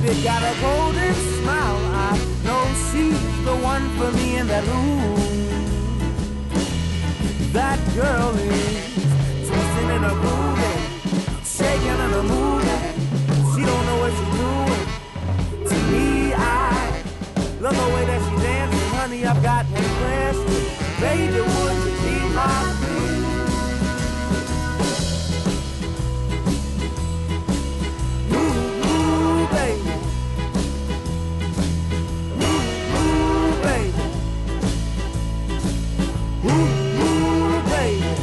baby got a golden smile. I know she's the one for me, and that that girl is twisting and a grooving, shaking and a moving. She don't know what she's doing. To me, I love the way that she dances. Honey, I've got one question. Baby, would you be my queen? Ooh, baby. Ooh, baby. Ooh, baby.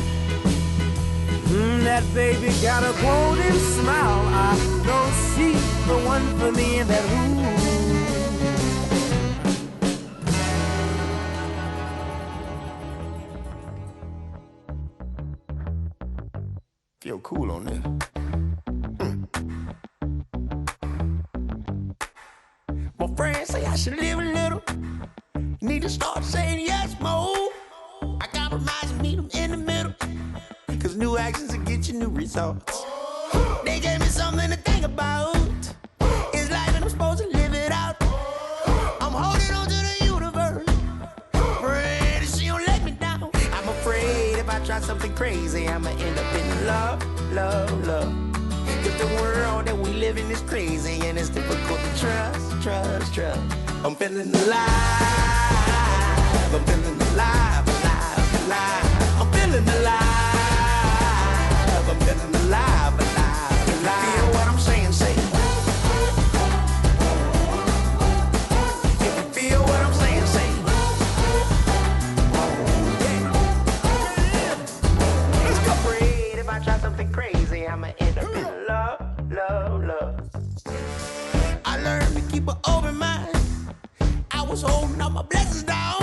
That baby got a golden smile. I know she's the one for me, and that Feel cool on this. My friends say I should live a little. Need to start saying yes more. I compromise and meet them in the middle. Cause new actions will get you new results. They gave me something to think about. It's life and I'm supposed to live it out. I'm holding on to the universe. Afraid she don't let me down. I'm afraid if I try something crazy, I'ma end up in love, love, love. Cause the world that we live in is crazy and it's difficult to trust, trust, trust. I'm feeling alive. I'm feeling alive, alive, alive. I'm feeling alive. I'm feeling alive, alive, alive. Feel what I'm saying, say. If you feel what I'm saying, say. Yeah. Let's go. Afraid if I try something crazy, I'ma end up in love, love, love. I learned to keep an open mind. I was holding all my blessings down.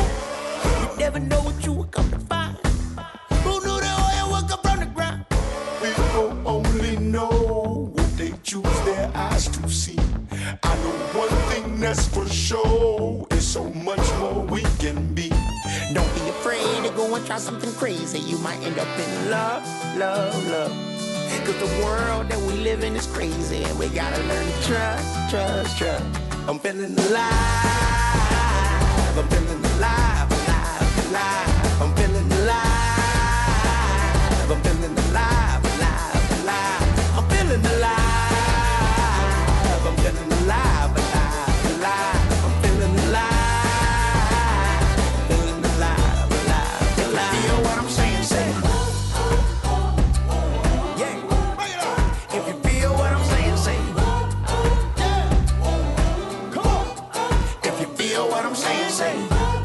You never know what you will come to find. Who knew the oil would come from the ground? People only know what they choose their eyes to see. I know one thing that's for sure, there's so much more we can be. Don't be afraid to go and try something crazy. You might end up in love, love, love. Cause the world that we live in is crazy and we gotta learn to trust, trust, trust. I'm feeling alive. I'm feeling alive, alive, alive. I'm feeling alive. I'm feeling alive, alive, alive. I'm feeling alive. I'm feeling alive, alive, alive. I'm feeling alive. Feeling alive, alive, alive. Feel what I'm saying, say. Yeah. If you feel what I'm saying, say. Yeah. Come on. If you feel what I'm saying, say.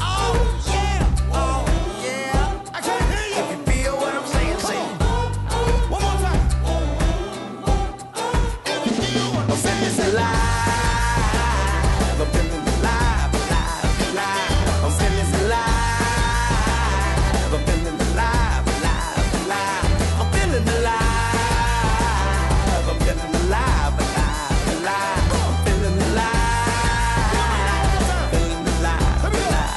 Oh yeah, oh yeah. I can't hear you. If you feel what I'm saying, say. One more time. If you feel what I'm saying, say. Alive. I'm feeling alive, alive, alive. I'm feeling alive. I'm feeling alive, alive, alive. I'm feeling alive. I'm feeling alive, alive, alive. I'm feeling alive. Feeling alive, alive, alive.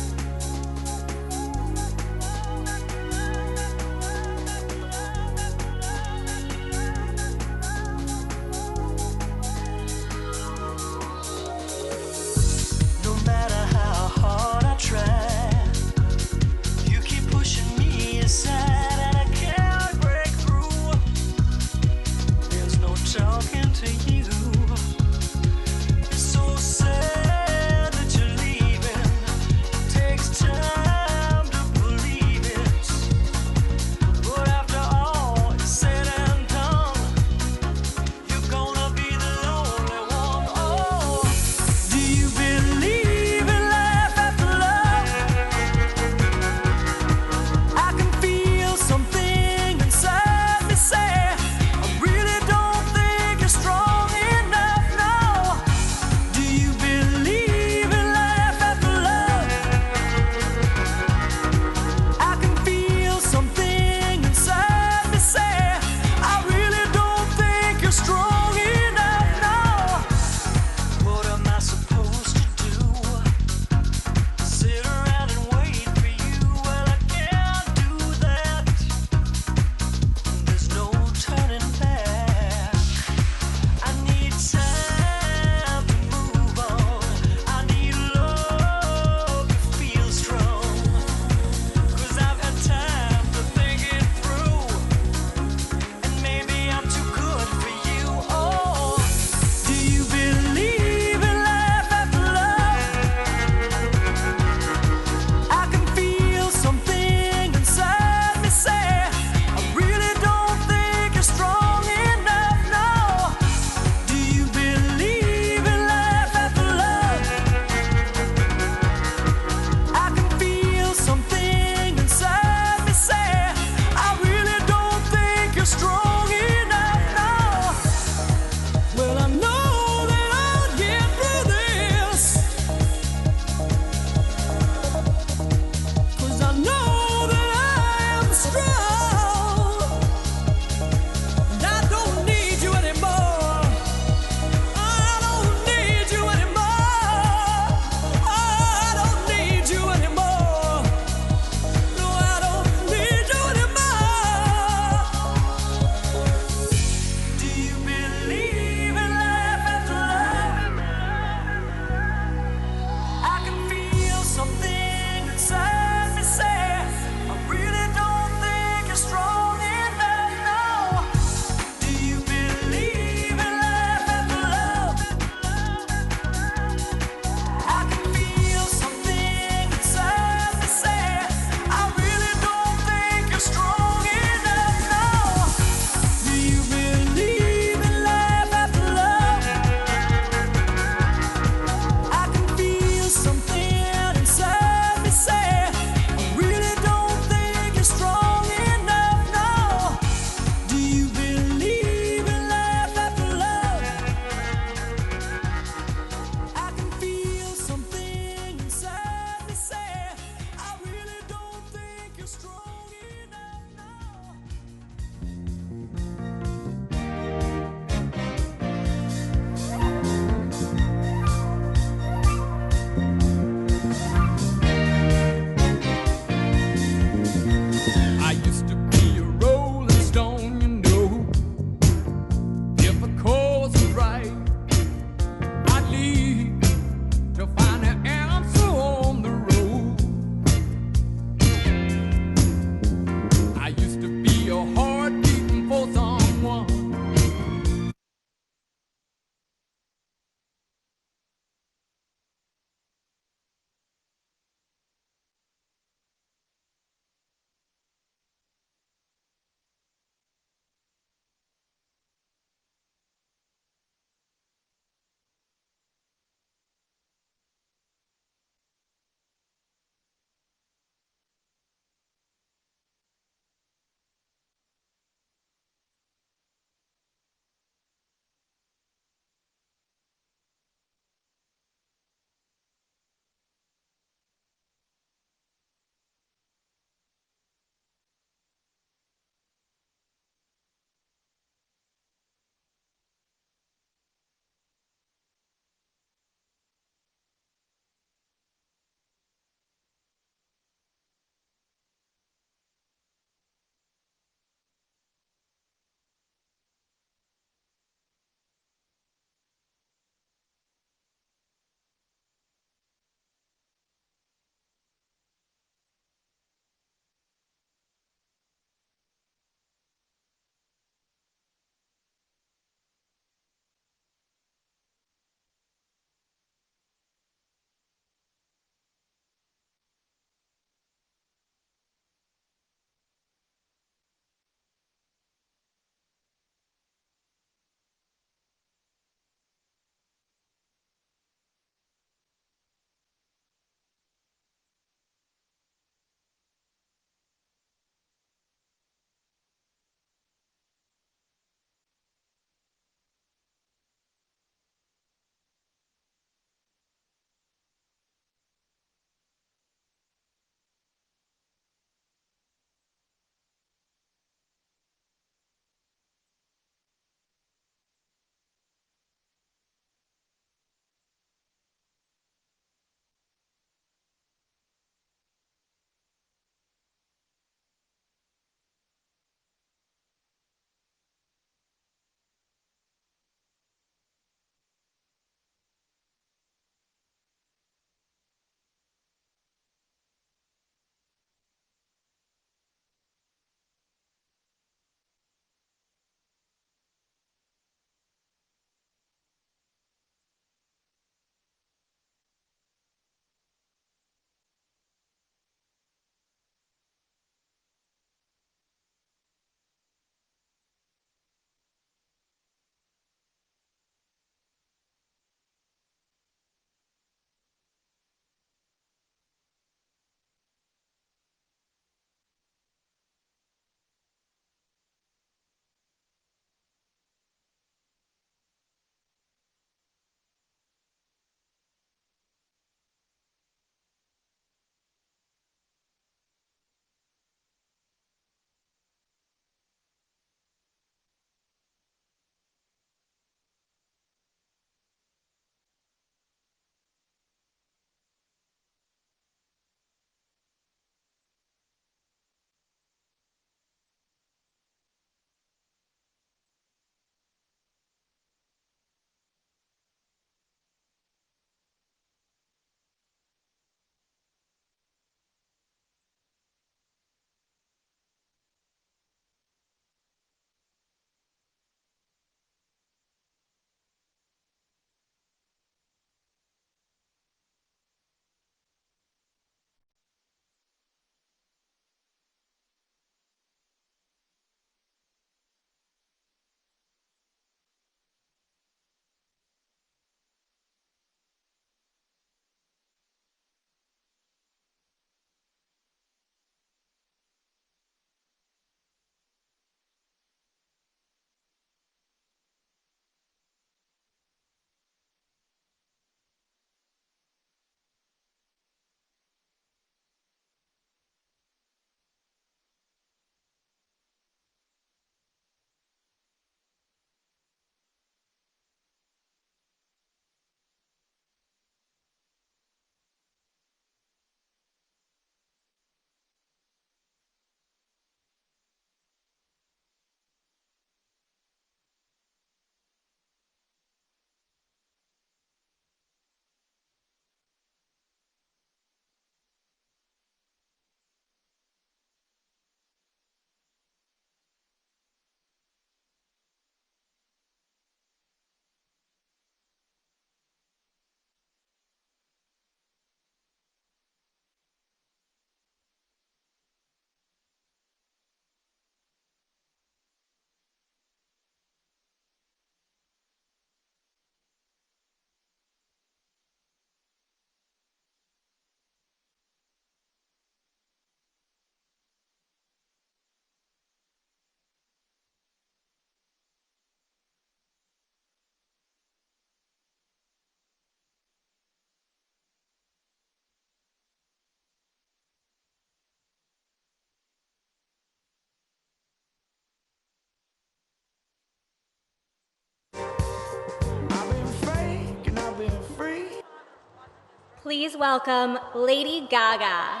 Please welcome Lady Gaga.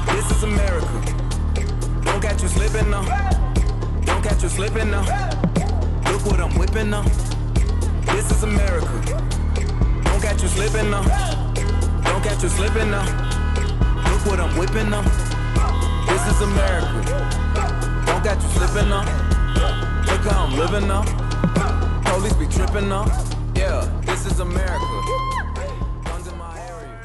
This is America. Don't catch you slipping now. Don't catch you slipping now. Look what I'm whipping now. This is America. Don't catch you slipping now. Don't catch you slipping now. Look what I'm whipping now. This is America. Don't catch you slipping now. Look how I'm living now. Police be tripping now. Yeah, this is America. Guns in my area.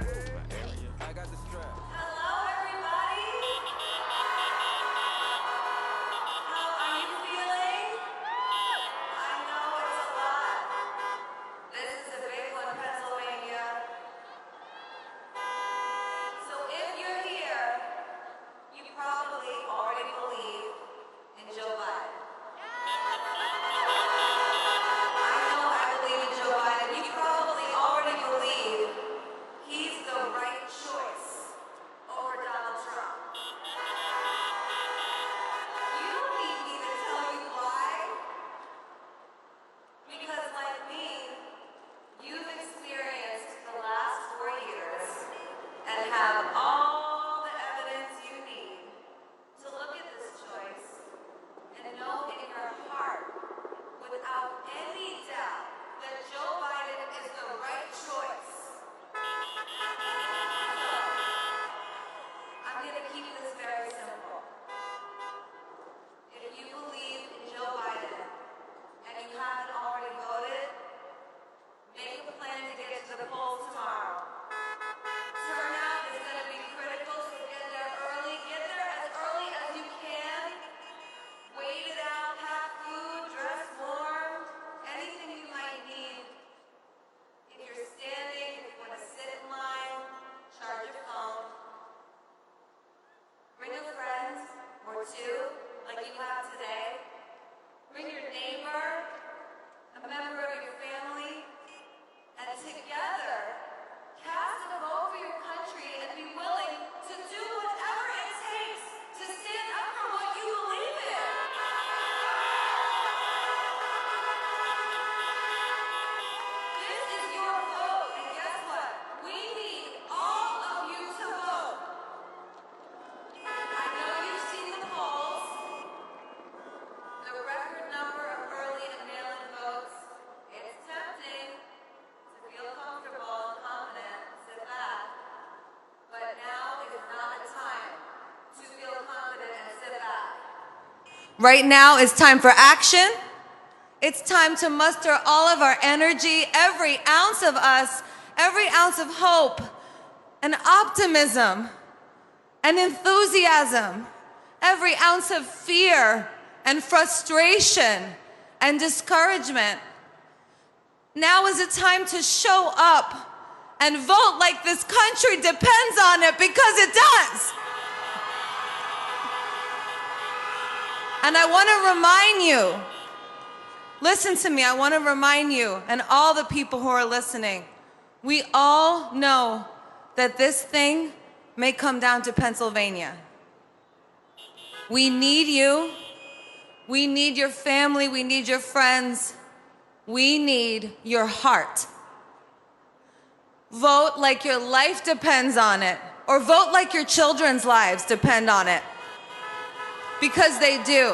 I got the strap. Hello, everybody. How are you feeling? I know it's a lot. This is a big one, Pennsylvania. So if you're here, you probably already believe in Joe Biden. I know I believe in Joe Biden. You probably already believe he's the right choice over Donald Trump. You don't need me to tell you why. Because like me, you've experienced the last 4 years and have all the evidence you need to look at this choice and know in your heart, without any doubt, that Joe Biden is the right choice. I'm going to keep this very simple. If you believe in Joe Biden and you haven't already voted, make a plan to get to the polls tomorrow. Turnout is going to be critical, so get there early. Get there as early as you can. Wait it out, pack food, dress warm, anything you might need. If you're standing, if you want to sit in line, charge your phone. Bring a friend or two, like you have today. Bring your neighbor, a member of your family, and together, cast a vote for your country and be willing to do whatever it takes to stand up for what you believe in. This is your vote, and guess what? We need all of you to vote. I know you've seen the polls, the record number of early and mail-in votes. It's tempting to feel comfortable and confident, sit back. But now is not a time to feel confident and sit back. Right now it's time for action. It's time to muster all of our energy, every ounce of us, every ounce of hope and optimism and enthusiasm, every ounce of fear and frustration and discouragement. Now is the time to show up and vote like this country depends on it, because it does. And I want to remind you, listen to me, I want to remind you and all the people who are listening, we all know that this thing may come down to Pennsylvania. We need you. We need your family. We need your friends. We need your heart. Vote like your life depends on it, or vote like your children's lives depend on it, because they do.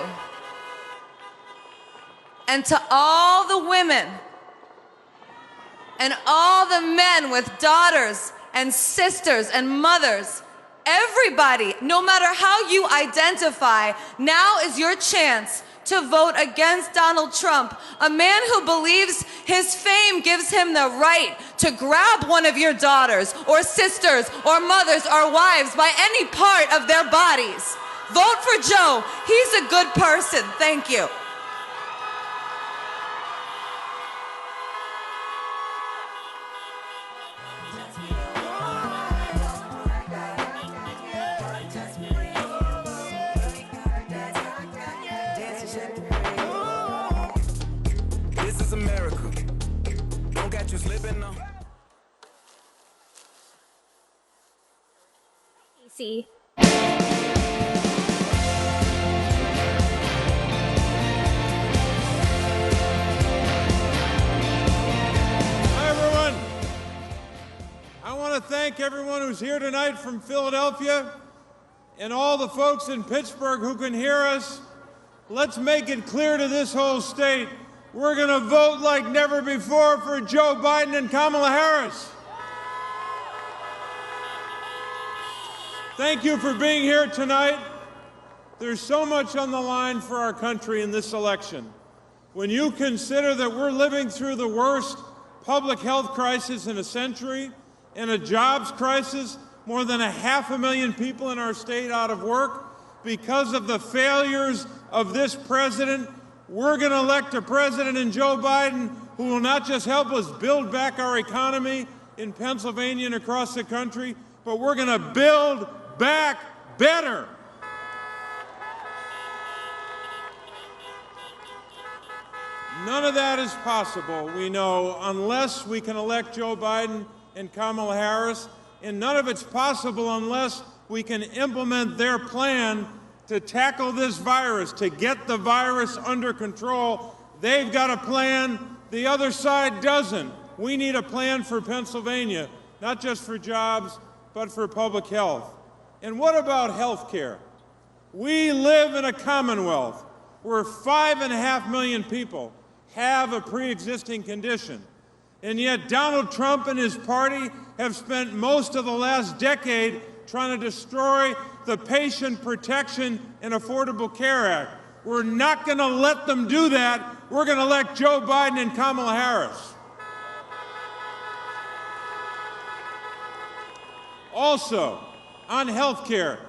And to all the women and all the men with daughters and sisters and mothers, everybody, no matter how you identify, now is your chance to vote against Donald Trump, a man who believes his fame gives him the right to grab one of your daughters or sisters or mothers or wives by any part of their bodies. Vote for Joe. He's a good person. Thank you. This is America. Don't catch you slipping now. See, Thank everyone who's here tonight from Philadelphia and all the folks in Pittsburgh who can hear us. Let's make it clear to this whole state, we're going to vote like never before for Joe Biden and Kamala Harris. Thank you for being here tonight. There's so much on the line for our country in this election. When you consider that we're living through the worst public health crisis in a century, and a jobs crisis, more than 500,000 people in our state out of work because of the failures of this president, we're going to elect a president in Joe Biden who will not just help us build back our economy in Pennsylvania and across the country, but we're going to build back better. None of that is possible, we know, unless we can elect Joe Biden and Kamala Harris, and none of it's possible unless we can implement their plan to tackle this virus, to get the virus under control. They've got a plan, the other side doesn't. We need a plan for Pennsylvania, not just for jobs, but for public health. And what about health care? We live in a commonwealth where 5.5 million people have a pre-existing condition. And yet Donald Trump and his party have spent most of the last decade trying to destroy the Patient Protection and Affordable Care Act. We're not going to let them do that. We're going to elect Joe Biden and Kamala Harris. Also, on health care,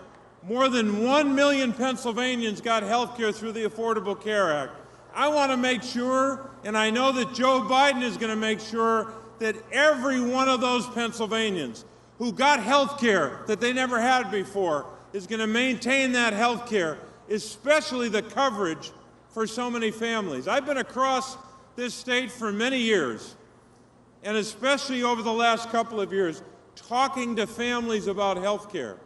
more than 1 million Pennsylvanians got health care through the Affordable Care Act. I want to make sure, and I know that Joe Biden is going to make sure, that every one of those Pennsylvanians who got health care that they never had before is going to maintain that health care, especially the coverage for so many families. I've been across this state for many years, and especially over the last couple of years, talking to families about health care.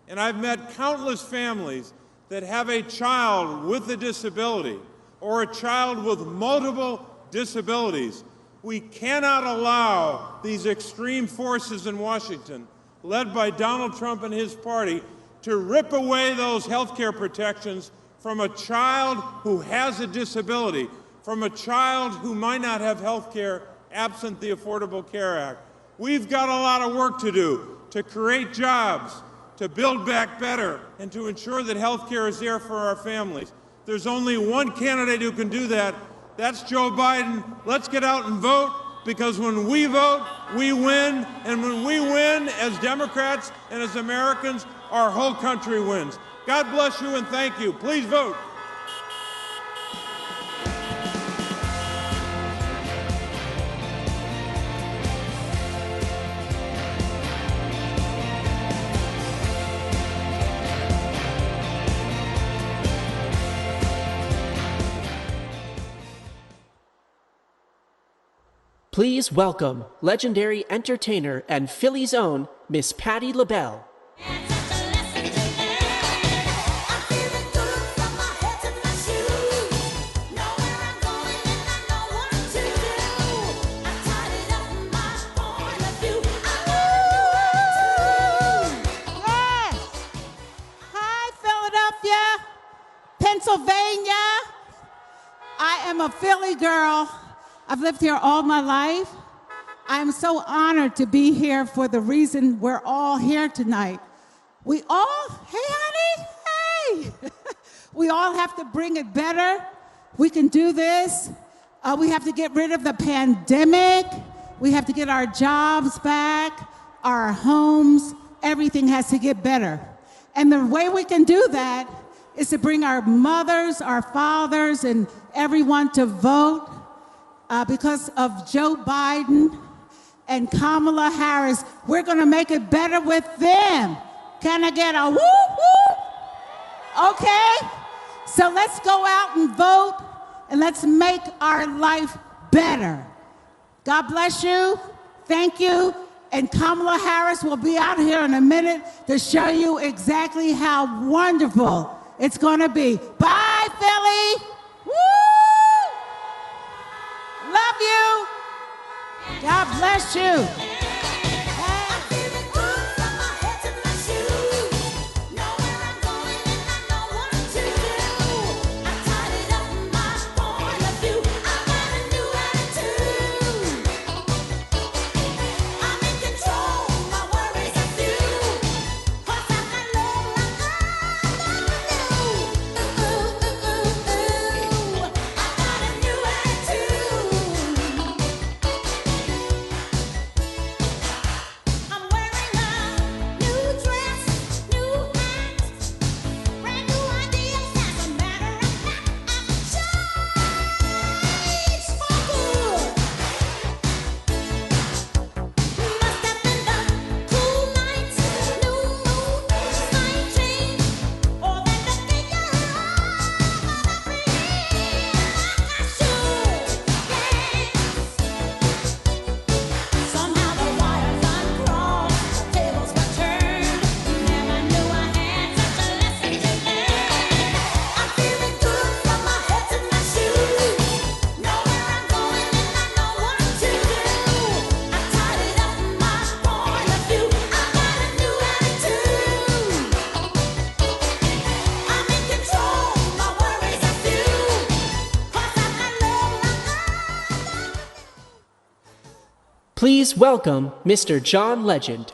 And I've met countless families that have a child with a disability or a child with multiple disabilities. We cannot allow these extreme forces in Washington, led by Donald Trump and his party, to rip away those health care protections from a child who has a disability, from a child who might not have health care absent the Affordable Care Act. We've got a lot of work to do to create jobs, to build back better, and to ensure that health care is there for our families. There's only one candidate who can do that. That's Joe Biden. Let's get out and vote, because when we vote, we win. And when we win as Democrats and as Americans, our whole country wins. God bless you and thank you. Please vote. Please welcome legendary entertainer and Philly's own Miss Patti LaBelle. Hi, Philadelphia, Pennsylvania. I am a Philly girl. I've lived here all my life. I'm so honored to be here for the reason we're all here tonight. We all, hey honey, hey! We all have to bring it better. We can do this. We have to get rid of the pandemic. We have to get our jobs back, our homes. Everything has to get better. And the way we can do that is to bring our mothers, our fathers, and everyone to vote. Because of Joe Biden and Kamala Harris, we're going to make it better with them. Can I get a whoop whoop? Okay? So let's go out and vote, and let's make our life better. God bless you. Thank you. And Kamala Harris will be out here in a minute to show you exactly how wonderful it's going to be. Bye, Philly. Woo! Love you. God bless you. Please welcome Mr. John Legend.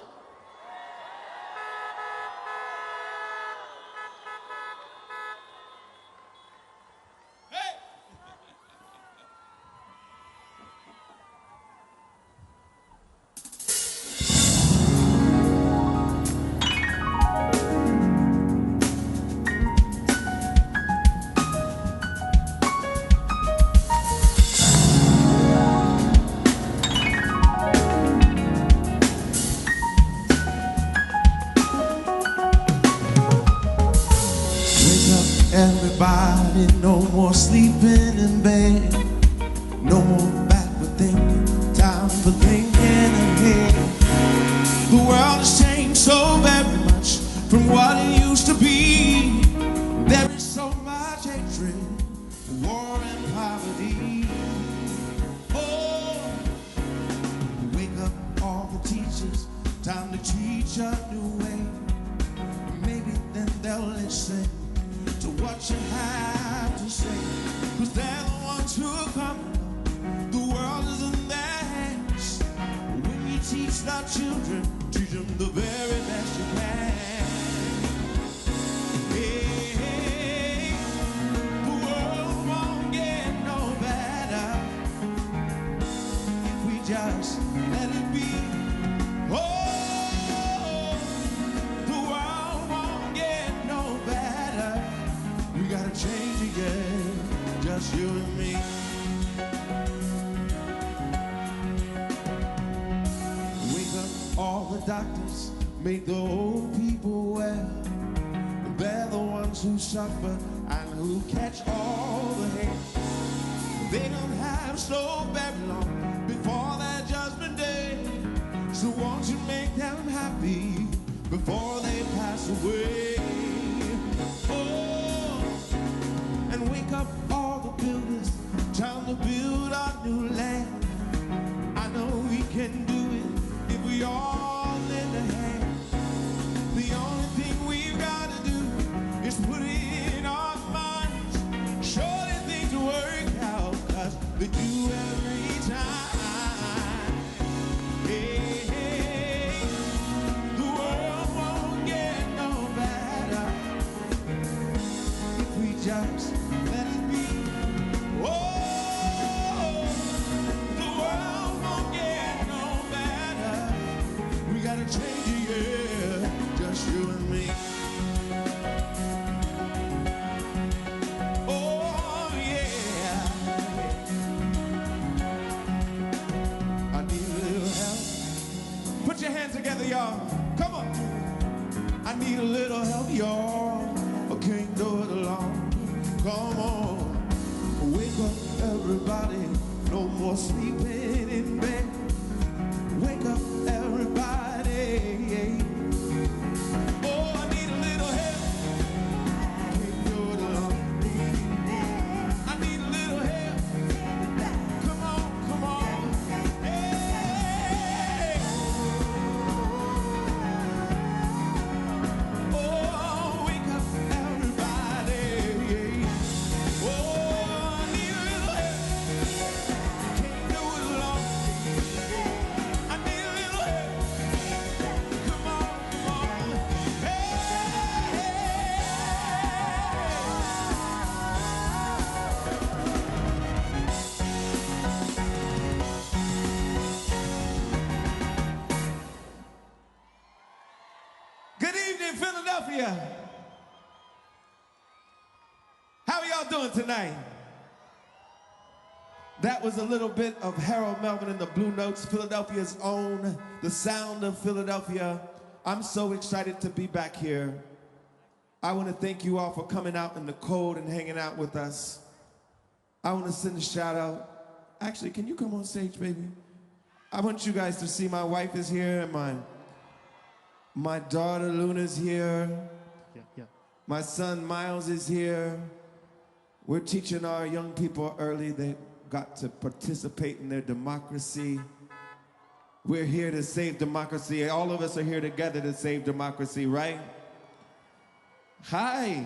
Everybody, no more sleeping in bed, no more backward thinking, time for thinking ahead. The world has changed so very much from what it used to be. There is so much hatred, war and poverty. Oh, wake up all the teachers, time to teach a new way. Maybe then they'll listen to what you have to say, 'cause they're the ones who come. The world is in their hands. When you teach the children, teach them the very best you can. Hey, hey, the world won't get no better if we just let it be. Oh, the world won't get no better. We gotta change again, just you and me. Wake up all the doctors, make the old people well. They're the ones who suffer and who catch all the hate. They don't have so very long before their judgment day. So won't you make them happy before they pass away? Oh, and wake up all the builders, time to build our new land. I know we can do it if we all lend a hand. The only thing we've got to do is put it in our minds. Surely things will work out, 'cause they do every time. Hey, hey, the world won't get no better if we just let it be. Oh, the world won't get no better. We gotta change it, yeah, just you and me. Oh, yeah. I need a little help. Put your hands together, y'all. Come on. I need a little help, y'all. I can't do it alone. Come on. Wake up, everybody. No more sleeping in bed. Wake up, everybody. Good evening, Philadelphia. How are y'all doing tonight? That was a little bit of Harold Melvin and the Blue Notes, Philadelphia's own, the sound of Philadelphia. I'm so excited to be back here. I want to thank you all for coming out in the cold and hanging out with us. I want to send a shout out. Actually, can you come on stage, baby? I want you guys to see my wife is here and my daughter Luna's here. Yeah. My son Miles is here. We're teaching our young people early they got to participate in their democracy. We're here to save democracy. All of us are here together to save democracy, right? Hi.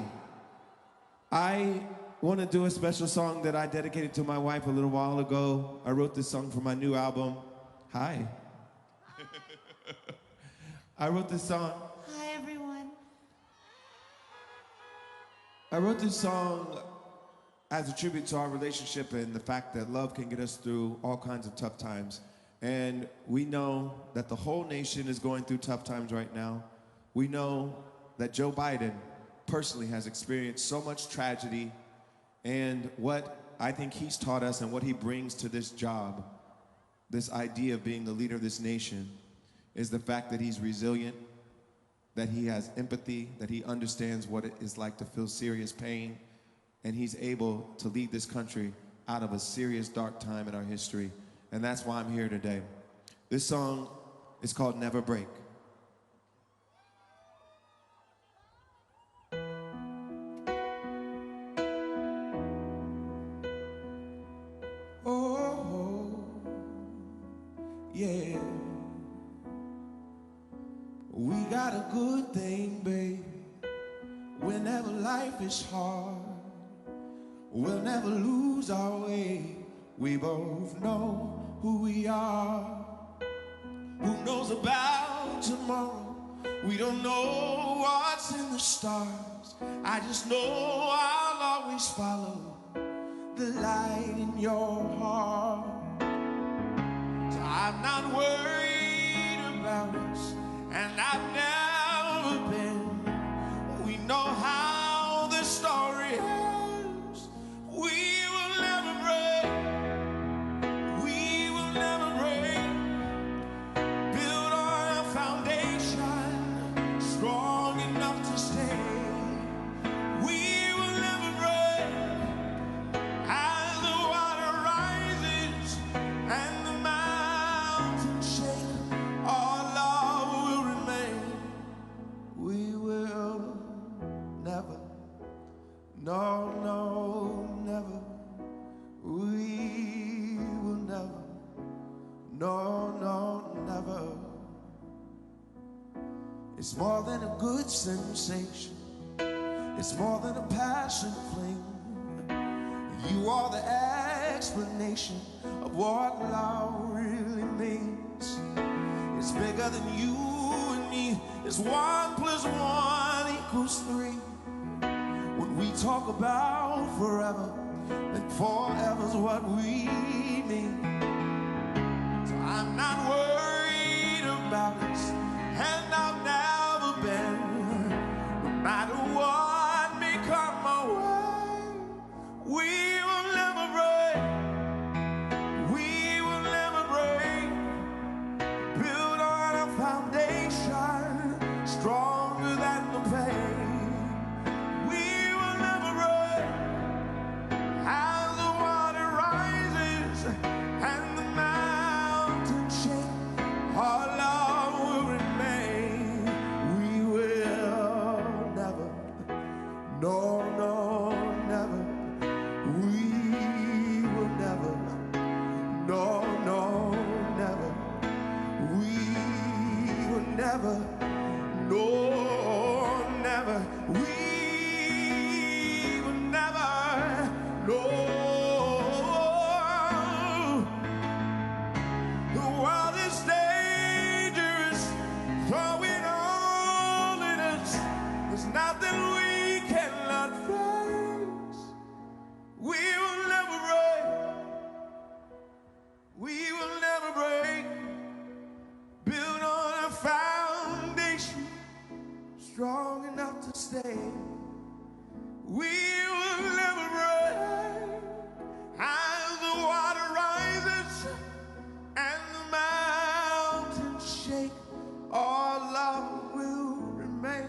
I want to do a special song that I dedicated to my wife a little while ago. I wrote this song for my new album. Hi. I wrote this song. Hi, everyone. I wrote this song as a tribute to our relationship and the fact that love can get us through all kinds of tough times. And we know that the whole nation is going through tough times right now. We know that Joe Biden personally has experienced so much tragedy, and what I think he's taught us and what he brings to this job, this idea of being the leader of this nation, is the fact that he's resilient, that he has empathy, that he understands what it is like to feel serious pain, and he's able to lead this country out of a serious dark time in our history. And that's why I'm here today. This song is called Never Break. Oh, yeah. We got a good thing, baby. Whenever life is hard, we'll never lose our way. We both know who we are. Who knows about tomorrow? We don't know what's in the stars. I just know I'll always follow the light in your heart. So I'm not worried about us, and I've never been. We know how the story ends. We will never break. We will never break. Build on a foundation strong enough to stay. We will never break. As the water rises and the mountains shake, our love will remain. We will never, no, no, never. We will never, no, no, never. It's more than a good sensation. It's more than a passion fling. You are the explanation of what love really means. It's bigger than you and me. It's 1 + 1 = 3. When we talk about forever, then forever's what we mean. So I'm not worried about us, and I've never been. No matter what may come my way, we will never break. We will never break. Build on a foundation stronger than the pain. We will never break. As the water rises and the mountains shake, our love will remain. We will never, no, no, never. We will never, no, no, never. We will never, no, never. We will never, no. The world is dangerous, throwing all in us. There's nothing we cannot face. We will never break. We will never break. Build on a foundation strong enough to stay. We will never break as the water rises and the mountains shake. Our love will remain.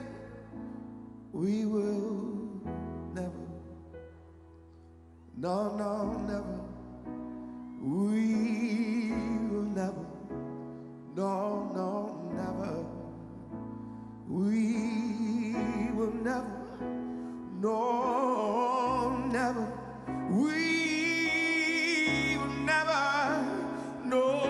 We will never, no, no, never. We will never, no, no, never. We will never, no, never. We will never, no.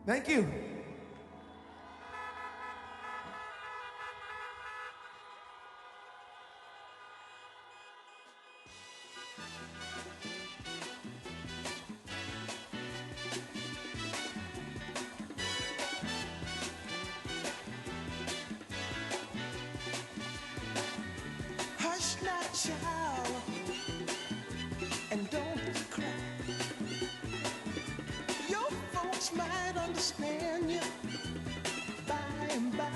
Thank you. Hush now, child, and don't cry. Your folks might understand you by and by.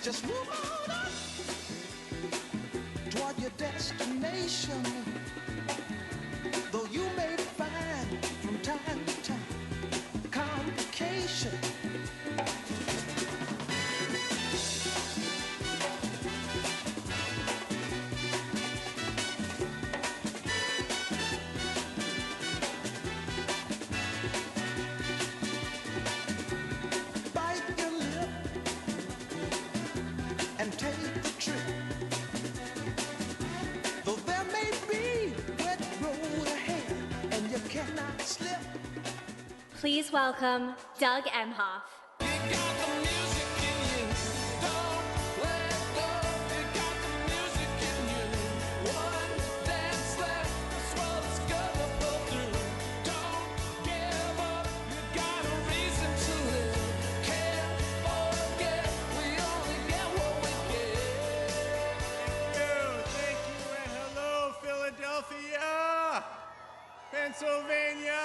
Just move on up toward your destination. Though you may find from time to time complication. And take the trip. Though there may be wet road ahead and you cannot slip. Please welcome Doug Emhoff. You got the music in you. Don't let go. You got the music in you. One dance left. This world's gonna pull through. Don't give up. You got a reason to live. Can't forget. We only get what we get. Thank you, and hello, Philadelphia, Pennsylvania.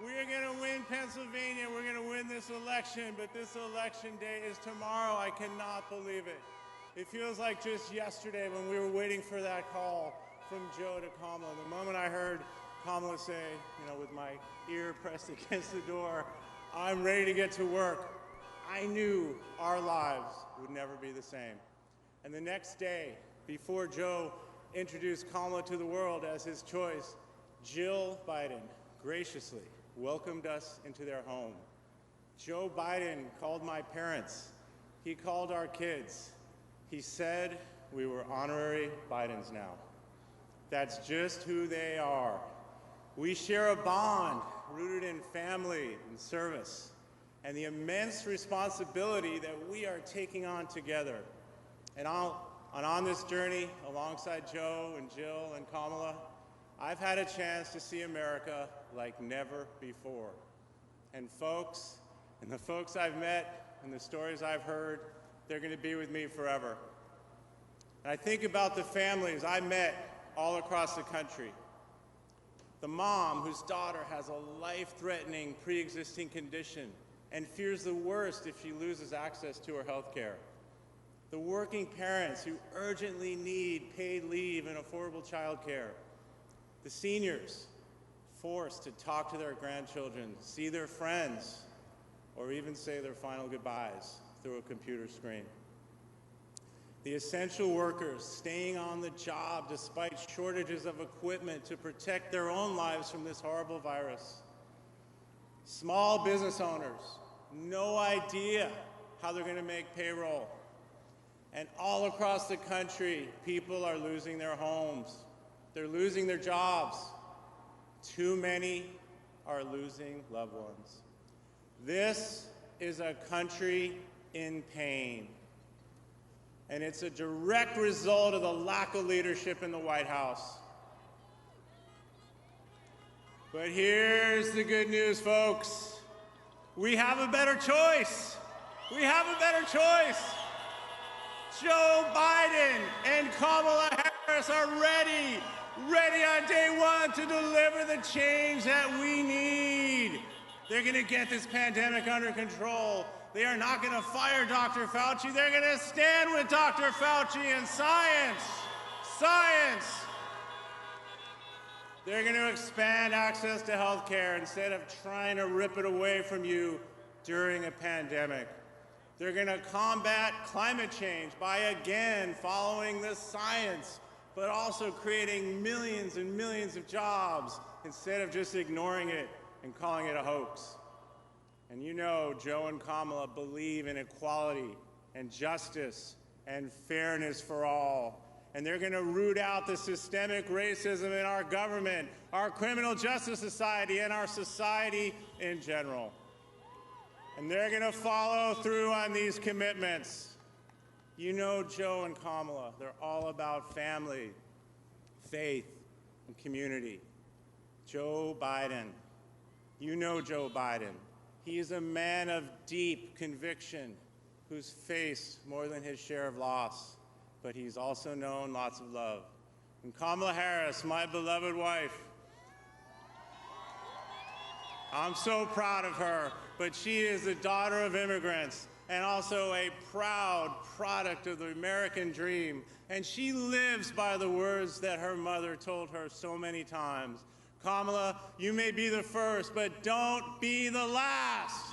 We're going to win Pennsylvania. We're going to win this election, but this election day is tomorrow. I cannot believe it. It feels like just yesterday when we were waiting for that call from Joe to Kamala. The moment I heard Kamala say, with my ear pressed against the door, I'm ready to get to work, I knew our lives would never be the same. And the next day, before Joe introduced Kamala to the world as his choice, Jill Biden graciously welcomed us into their home. Joe Biden called my parents. He called our kids. He said we were honorary Bidens now. That's just who they are. We share a bond rooted in family and service and the immense responsibility that we are taking on together. And on this journey, alongside Joe and Jill and Kamala, I've had a chance to see America like never before. And the folks I've met and the stories I've heard, they're going to be with me forever. And I think about the families I met all across the country. The mom whose daughter has a life-threatening pre-existing condition and fears the worst if she loses access to her health care. The working parents who urgently need paid leave and affordable child care. The seniors forced to talk to their grandchildren, see their friends, or even say their final goodbyes through a computer screen. The essential workers staying on the job despite shortages of equipment to protect their own lives from this horrible virus. Small business owners, no idea how they're going to make payroll. And all across the country, people are losing their homes. They're losing their jobs. Too many are losing loved ones. This is a country in pain. And it's a direct result of the lack of leadership in the White House. But here's the good news, folks. We have a better choice. We have a better choice. Joe Biden and Kamala Harris are ready on day one to deliver the change that we need. They're going to get this pandemic under control. They are not going to fire Dr. Fauci. They're going to stand with Dr. Fauci and science. Science. They're going to expand access to health care instead of trying to rip it away from you during a pandemic. They're going to combat climate change by again following the science, but also creating millions and millions of jobs instead of just ignoring it and calling it a hoax. And you know, Joe and Kamala believe in equality and justice and fairness for all. And they're going to root out the systemic racism in our government, our criminal justice society, and our society in general. And they're going to follow through on these commitments. You know Joe and Kamala, they're all about family, faith, and community. Joe Biden, you know Joe Biden. He is a man of deep conviction who's faced more than his share of loss, but he's also known lots of love. And Kamala Harris, my beloved wife, I'm so proud of her, but she is the daughter of immigrants and also a proud product of the American dream. And she lives by the words that her mother told her so many times. Kamala, you may be the first, but don't be the last.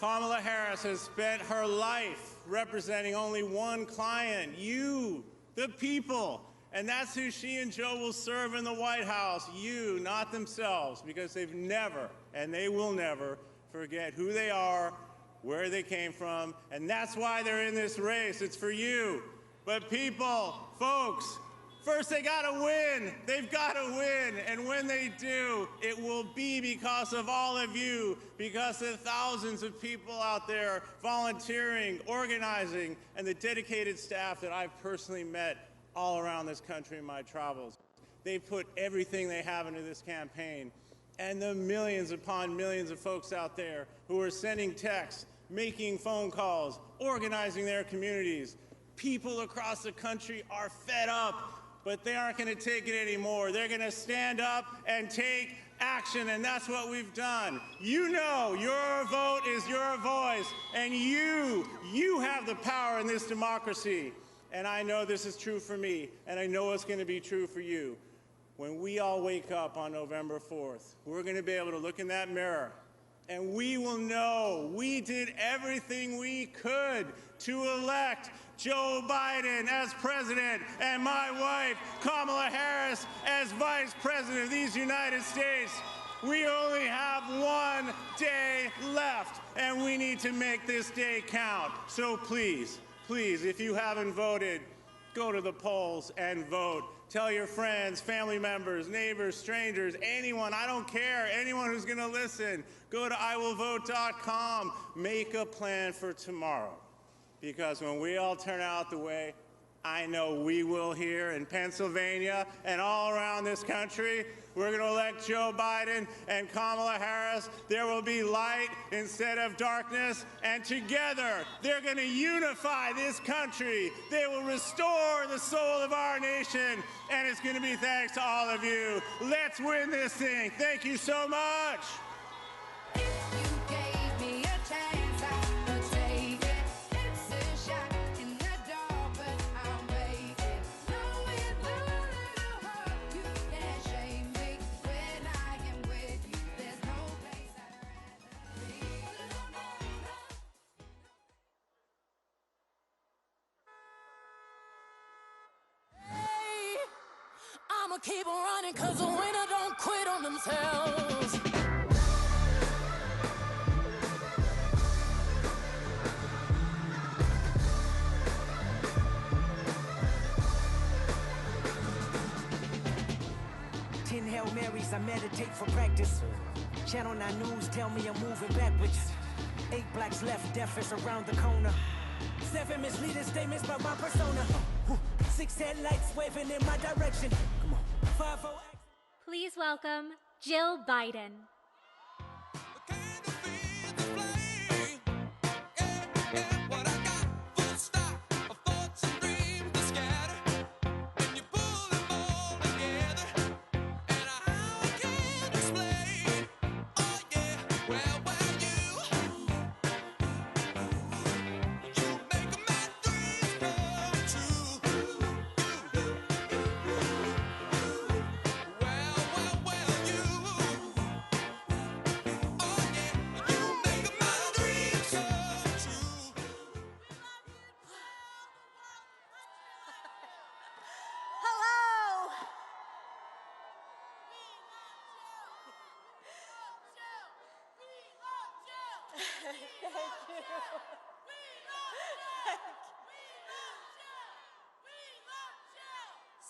Kamala Harris has spent her life representing only one client, you, the people. And that's who she and Joe will serve in the White House, you, not themselves, because they've never, and they will never, forget who they are, where they came from, and that's why they're in this race. It's for you. But people, folks, first they gotta win. They've gotta win. And when they do, it will be because of all of you, because of thousands of people out there volunteering, organizing, and the dedicated staff that I've personally met all around this country in my travels. They put everything they have into this campaign. And the millions upon millions of folks out there who are sending texts, making phone calls, organizing their communities. People across the country are fed up, but they aren't going to take it anymore. They're going to stand up and take action, and that's what we've done. You know your vote is your voice, and you have the power in this democracy. And I know this is true for me, and I know it's going to be true for you. When we all wake up on November 4th, we're going to be able to look in that mirror, and we will know we did everything we could to elect Joe Biden as president and my wife, Kamala Harris, as vice president of these United States. We only have one day left, and we need to make this day count. So please, please, if you haven't voted, go to the polls and vote. Tell your friends, family members, neighbors, strangers, anyone, I don't care, anyone who's going to listen. Go to iwillvote.com. Make a plan for tomorrow. Because when we all turn out the way I know we will here in Pennsylvania and all around this country, we're going to elect Joe Biden and Kamala Harris. There will be light instead of darkness, and together they're going to unify this country. They will restore the soul of our nation, and it's going to be thanks to all of you. Let's win this thing. Thank you so much. I'ma keep on running, cause the winner don't quit on themselves. Hail Marys, I meditate for practice. Channel 9 News tell me I'm moving backwards. 8 blacks left, death is around the corner. 7 misleading statements by my persona. 6 headlights waving in my direction. Come on. 5-0. Please welcome Jill Biden.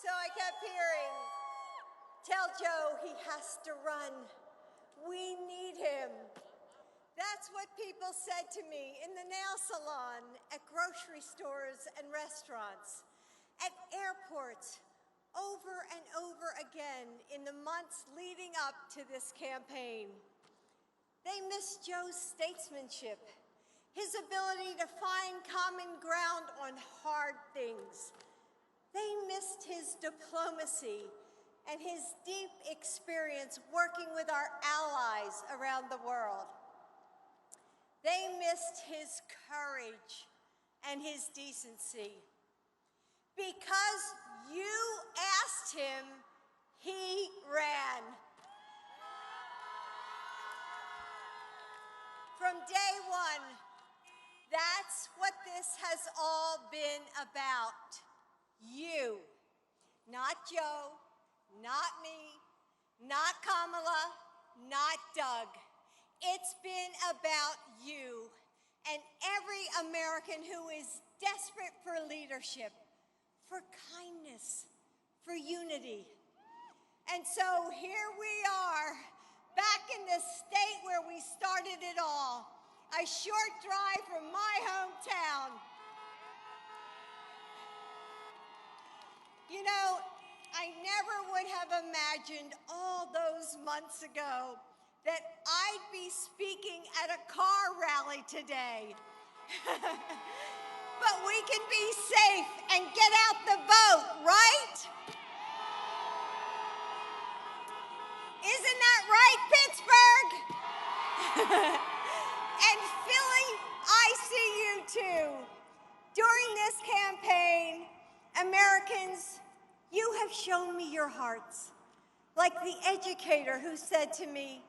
So I kept hearing, tell Joe he has to run. We need him. That's what people said to me in the nail salon, at grocery stores and restaurants, at airports, over and over again in the months leading up to this campaign. They missed Joe's statesmanship, his ability to find common ground on hard things. They missed his diplomacy and his deep experience working with our allies around the world. They missed his courage and his decency. Because you asked him, he ran. From day one, that's what this has all been about. You, not Joe, not me, not Kamala, not Doug. It's been about you and every American who is desperate for leadership, for kindness, for unity. And so here we are, back in the state where we started it all, a short drive from my hometown. You know, I never would have imagined all those months ago that I'd be speaking at a car rally today. But we can be safe and get out the vote, right? Isn't that right, Pittsburgh? And Philly, I see you too. During this campaign, Americans, you have shown me your hearts. Like the educator who said to me,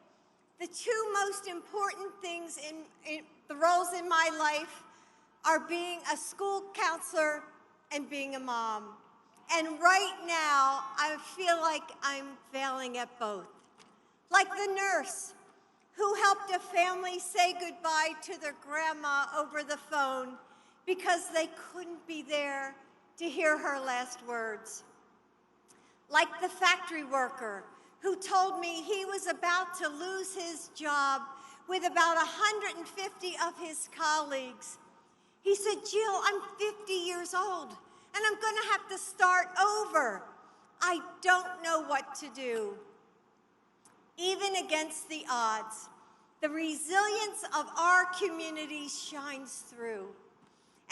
the 2 most important things in the roles in my life are being a school counselor and being a mom. And right now, I feel like I'm failing at both. Like the nurse who helped a family say goodbye to their grandma over the phone because they couldn't be there to hear her last words. Like the factory worker who told me he was about to lose his job with about 150 of his colleagues. He said, Jill, I'm 50 years old and I'm gonna have to start over. I don't know what to do. Even against the odds, the resilience of our community shines through.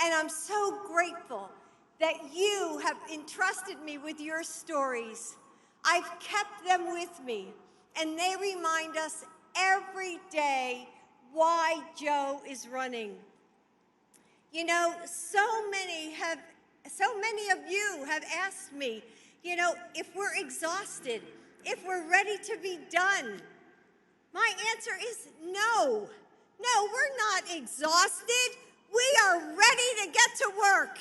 And I'm so grateful that you have entrusted me with your stories. I've kept them with me, and they remind us every day why Joe is running. You know, so many of you have asked me, you know, if we're exhausted, if we're ready to be done. My answer is no. No, we're not exhausted. We are ready to get to work.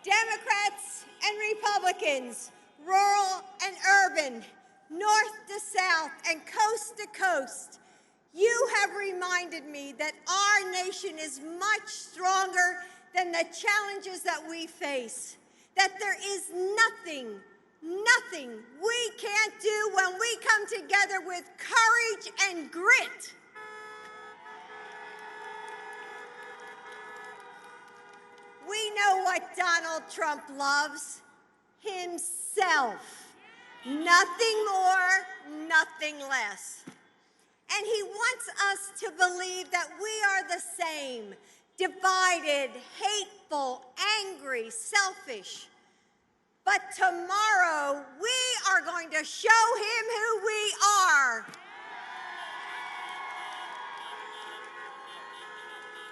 Democrats and Republicans, rural and urban, north to south and coast to coast, you have reminded me that our nation is much stronger than the challenges that we face, that there is nothing we can't do when we come together with courage and grit. We know what Donald Trump loves: himself. Nothing more, nothing less. And he wants us to believe that we are the same: divided, hateful, angry, selfish. But tomorrow, we are going to show him who we are.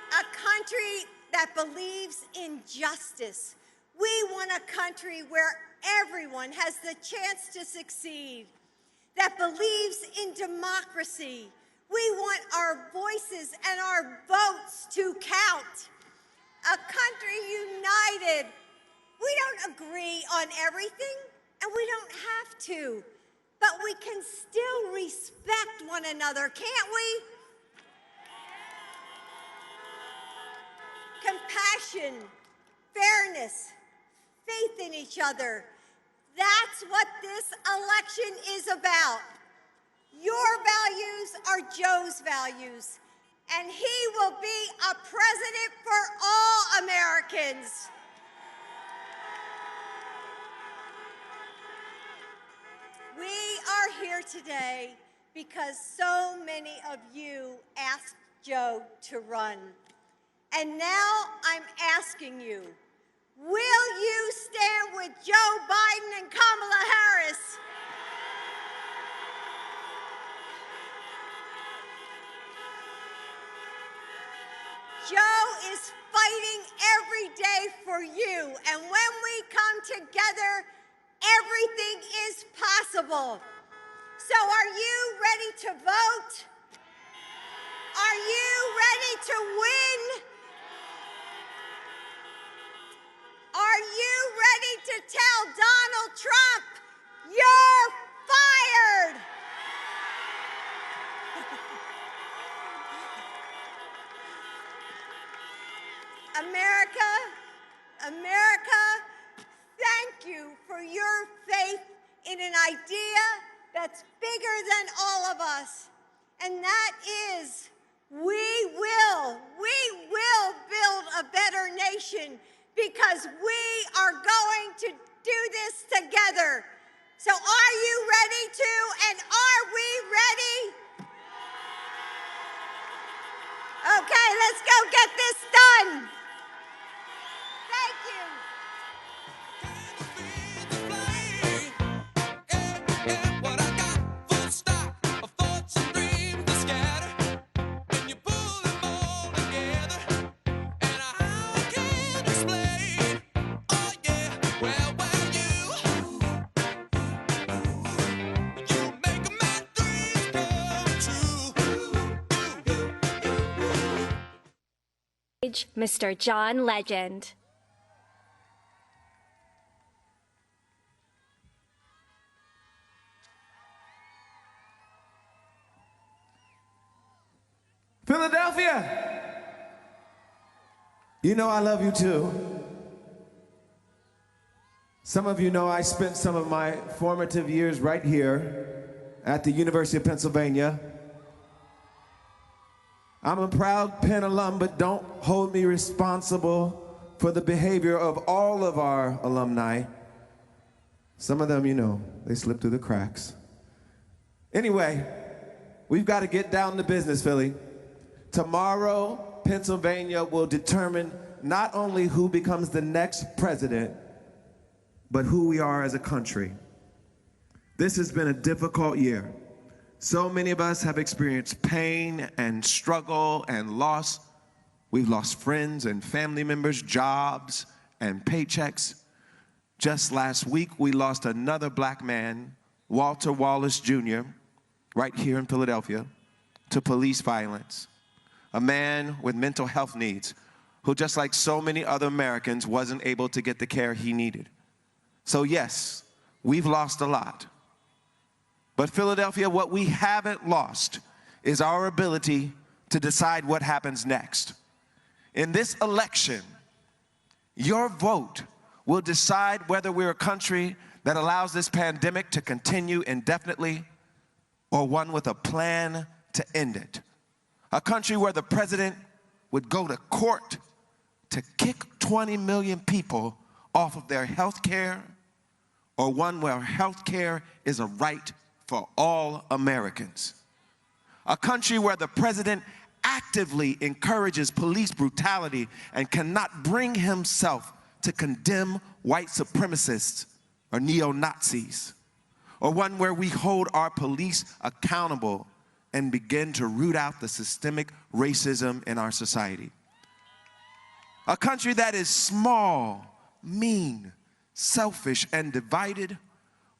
A country that believes in justice. We want a country where everyone has the chance to succeed, that believes in democracy. We want our voices and our votes to count. A country united. We don't agree on everything, and we don't have to, but we can still respect one another, can't we? Compassion, fairness, faith in each other. That's what this election is about. Your values are Joe's values, and he will be a president for all Americans. We are here today because so many of you asked Joe to run. And now I'm asking you, will you stand with Joe Biden and Kamala Harris? Joe is fighting every day for you, and when we come together, everything is possible. So are you ready to vote? Are you ready to win? Are you ready to tell Donald Trump, you're fired? America, thank you for your faith in an idea that's bigger than all of us. And that is, we will build a better nation because we are going to do this together. So are you ready to, and are we ready? Okay, let's go get this done. Thank you. Mr. John Legend. Philadelphia, you know I love you too. Some of you know I spent some of my formative years right here at the University of Pennsylvania. I'm a proud Penn alum, but don't hold me responsible for the behavior of all of our alumni. Some of them, you know, they slip through the cracks. Anyway, we've got to get down to business, Philly. Tomorrow, Pennsylvania will determine not only who becomes the next president, but who we are as a country. This has been a difficult year. So many of us have experienced pain and struggle and loss. We've lost friends and family members, jobs and paychecks. Just last week, we lost another black man, Walter Wallace Jr., right here in Philadelphia, to police violence. A man with mental health needs who, just like so many other Americans, wasn't able to get the care he needed. So yes, we've lost a lot. But Philadelphia, what we haven't lost is our ability to decide what happens next. In this election, your vote will decide whether we're a country that allows this pandemic to continue indefinitely or one with a plan to end it. A country where the president would go to court to kick 20 million people off of their health care, or one where health care is a right for all Americans. A country where the president actively encourages police brutality and cannot bring himself to condemn white supremacists or neo-Nazis. Or one where we hold our police accountable and begin to root out the systemic racism in our society. A country that is small, mean, selfish, and divided,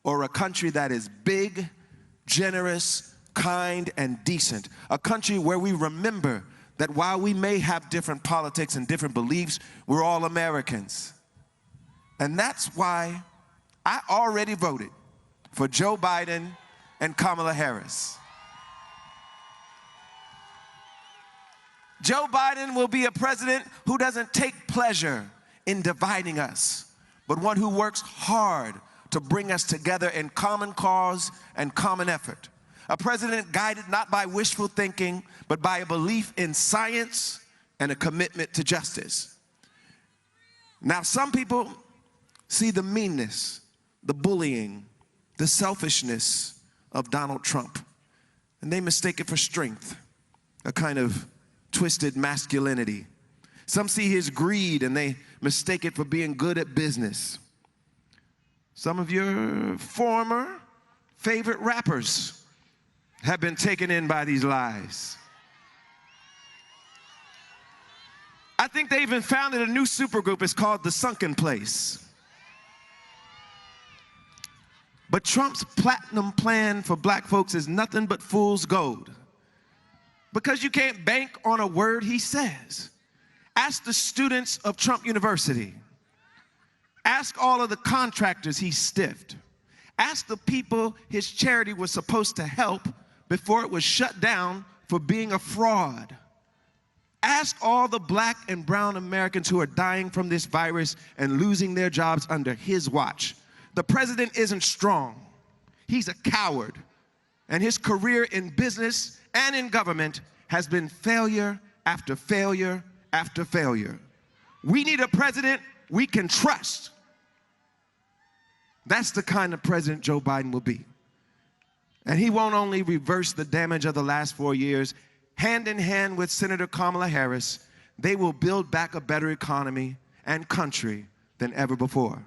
or a country that is big, generous, kind, and decent. A country where we remember that while we may have different politics and different beliefs, we're all Americans. And that's why I already voted for Joe Biden and Kamala Harris. Joe Biden will be a president who doesn't take pleasure in dividing us, but one who works hard to bring us together in common cause and common effort. A president guided not by wishful thinking, but by a belief in science and a commitment to justice. Now, some people see the meanness, the bullying, the selfishness of Donald Trump, and they mistake it for strength, a kind of twisted masculinity. Some see his greed and they mistake it for being good at business. Some of your former favorite rappers have been taken in by these lies. I think they even founded a new supergroup. It's called The Sunken Place. But Trump's platinum plan for black folks is nothing but fool's gold, because you can't bank on a word he says. Ask the students of Trump University. Ask all of the contractors he stiffed. Ask the people his charity was supposed to help before it was shut down for being a fraud. Ask all the black and brown Americans who are dying from this virus and losing their jobs under his watch. The president isn't strong. He's a coward. And his career in business and in government has been failure after failure after failure. We need a president we can trust. That's the kind of president Joe Biden will be. And he won't only reverse the damage of the last 4 years. Hand in hand with Senator Kamala Harris, they will build back a better economy and country than ever before.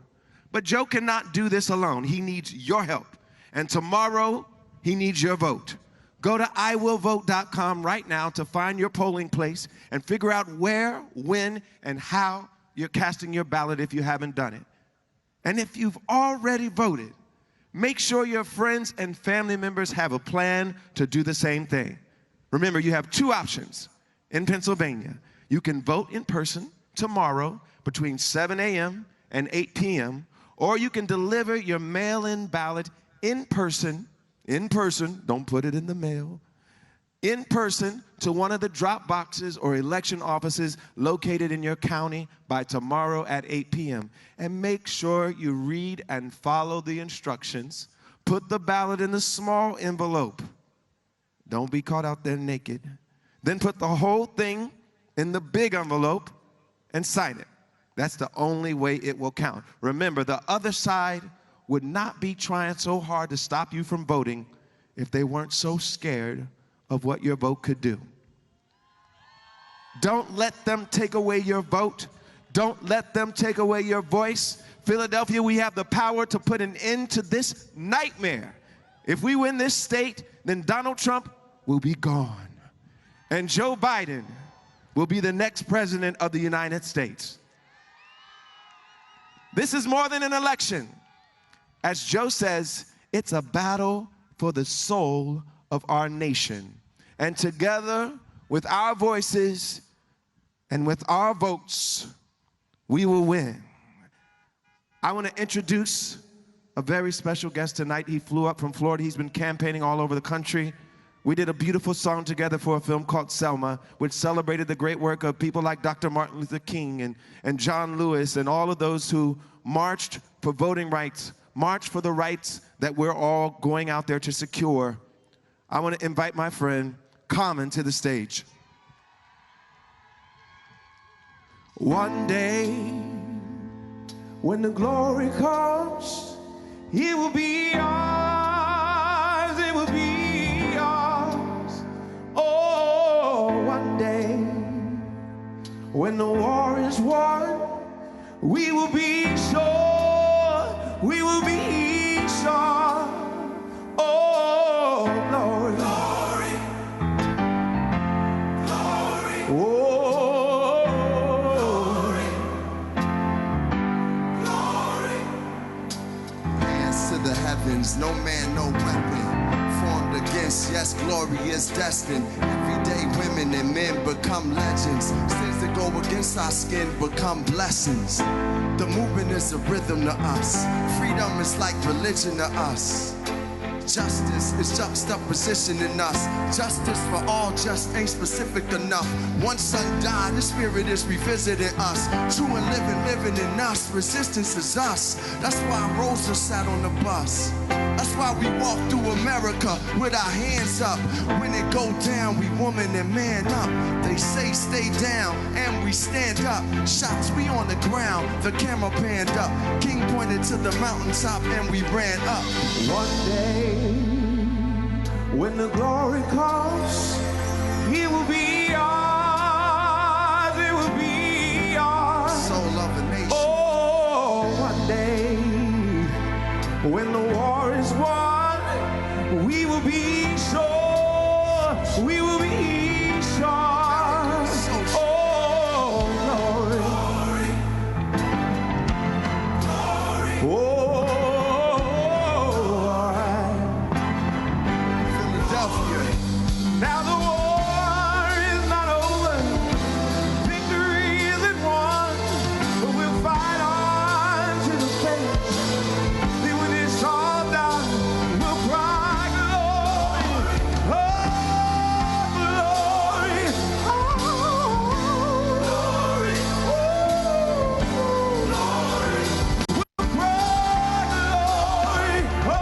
But Joe cannot do this alone. He needs your help. And tomorrow, he needs your vote. Go to iwillvote.com right now to find your polling place and figure out where, when, and how you're casting your ballot if you haven't done it. And if you've already voted, make sure your friends and family members have a plan to do the same thing. Remember, you have two options in Pennsylvania. You can vote in person tomorrow between 7 a.m. and 8 p.m., or you can deliver your mail-in ballot in person, don't put it in the mail, in person to one of the drop boxes or election offices located in your county by tomorrow at 8 p.m. And make sure you read and follow the instructions. Put the ballot in the small envelope. Don't be caught out there naked. Then put the whole thing in the big envelope and sign it. That's the only way it will count. Remember, the other side would not be trying so hard to stop you from voting if they weren't so scared of what your vote could do. Don't let them take away your vote. Don't let them take away your voice. Philadelphia, we have the power to put an end to this nightmare. If we win this state, then Donald Trump will be gone. And Joe Biden will be the next president of the United States. This is more than an election. As Joe says, it's a battle for the soul of our nation. And together, with our voices and with our votes, we will win. I want to introduce a very special guest tonight. He flew up from Florida. He's been campaigning all over the country. We did a beautiful song together for a film called Selma, which celebrated the great work of people like Dr. Martin Luther King and John Lewis and all of those who marched for voting rights, marched for the rights that we're all going out there to secure. I want to invite my friend Common to the stage. One day, when the glory comes, it will be ours, it will be ours. Oh, one day, when the war is won, we will be sure, we will be sure. Oh, glory, glory, glory. Oh, glory, glory. Hands to the heavens, no man, no weapon formed against. Yes, glory is destined. Everyday women and men become legends. Sins that go against our skin become blessings. The movement is a rhythm to us. Freedom is like religion to us. Justice is juxtaposition in us. Justice for all just ain't specific enough. One son died, the spirit is revisiting us. True and living in us. Resistance is us. That's why Rosa sat on the bus. That's why we walk through America with our hands up. When it go down, we woman and man up. They say stay down, and we stand up. Shots, we on the ground, the camera panned up. King pointed to the mountaintop, and we ran up. One day, when the glory comes, it will be ours, it will be ours. Soul of a nation. Oh, one day, when the war is won, we will be sure, we will be sure. Oh, glory, glory, glory. Oh. Now the war is not over, victory isn't won, but we'll fight on to the finish. Then when it's all done, we'll cry glory, oh glory, oh glory, oh glory. We'll cry glory, oh.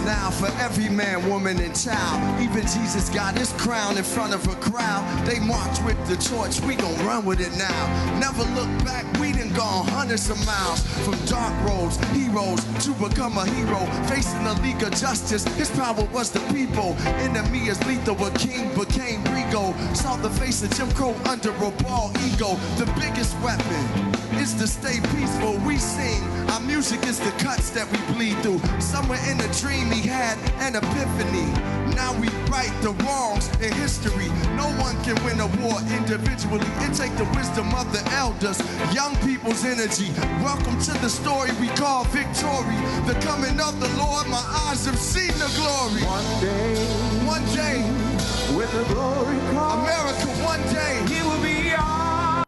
Now for every man, woman, and child. Even Jesus got his crown in front of a crowd. They march with the torch, we gon' run with it now. Never look back, we done gone hundreds of miles. From dark roads, heroes, to become a hero. Facing the League of Justice, his power was the people. Enemy is lethal, a king became regal. Saw the face of Jim Crow under a bald ego. The biggest weapon is to stay peaceful. We sing, our music is the cuts that we bleed through. Somewhere in a dream he had an epiphany. Now we right the wrongs in history. No one can win a war individually. It takes the wisdom of the elders, young people's energy. Welcome to the story we call victory. The coming of the Lord, my eyes have seen the glory. One day, when the glory comes, America, one day, it will be ours.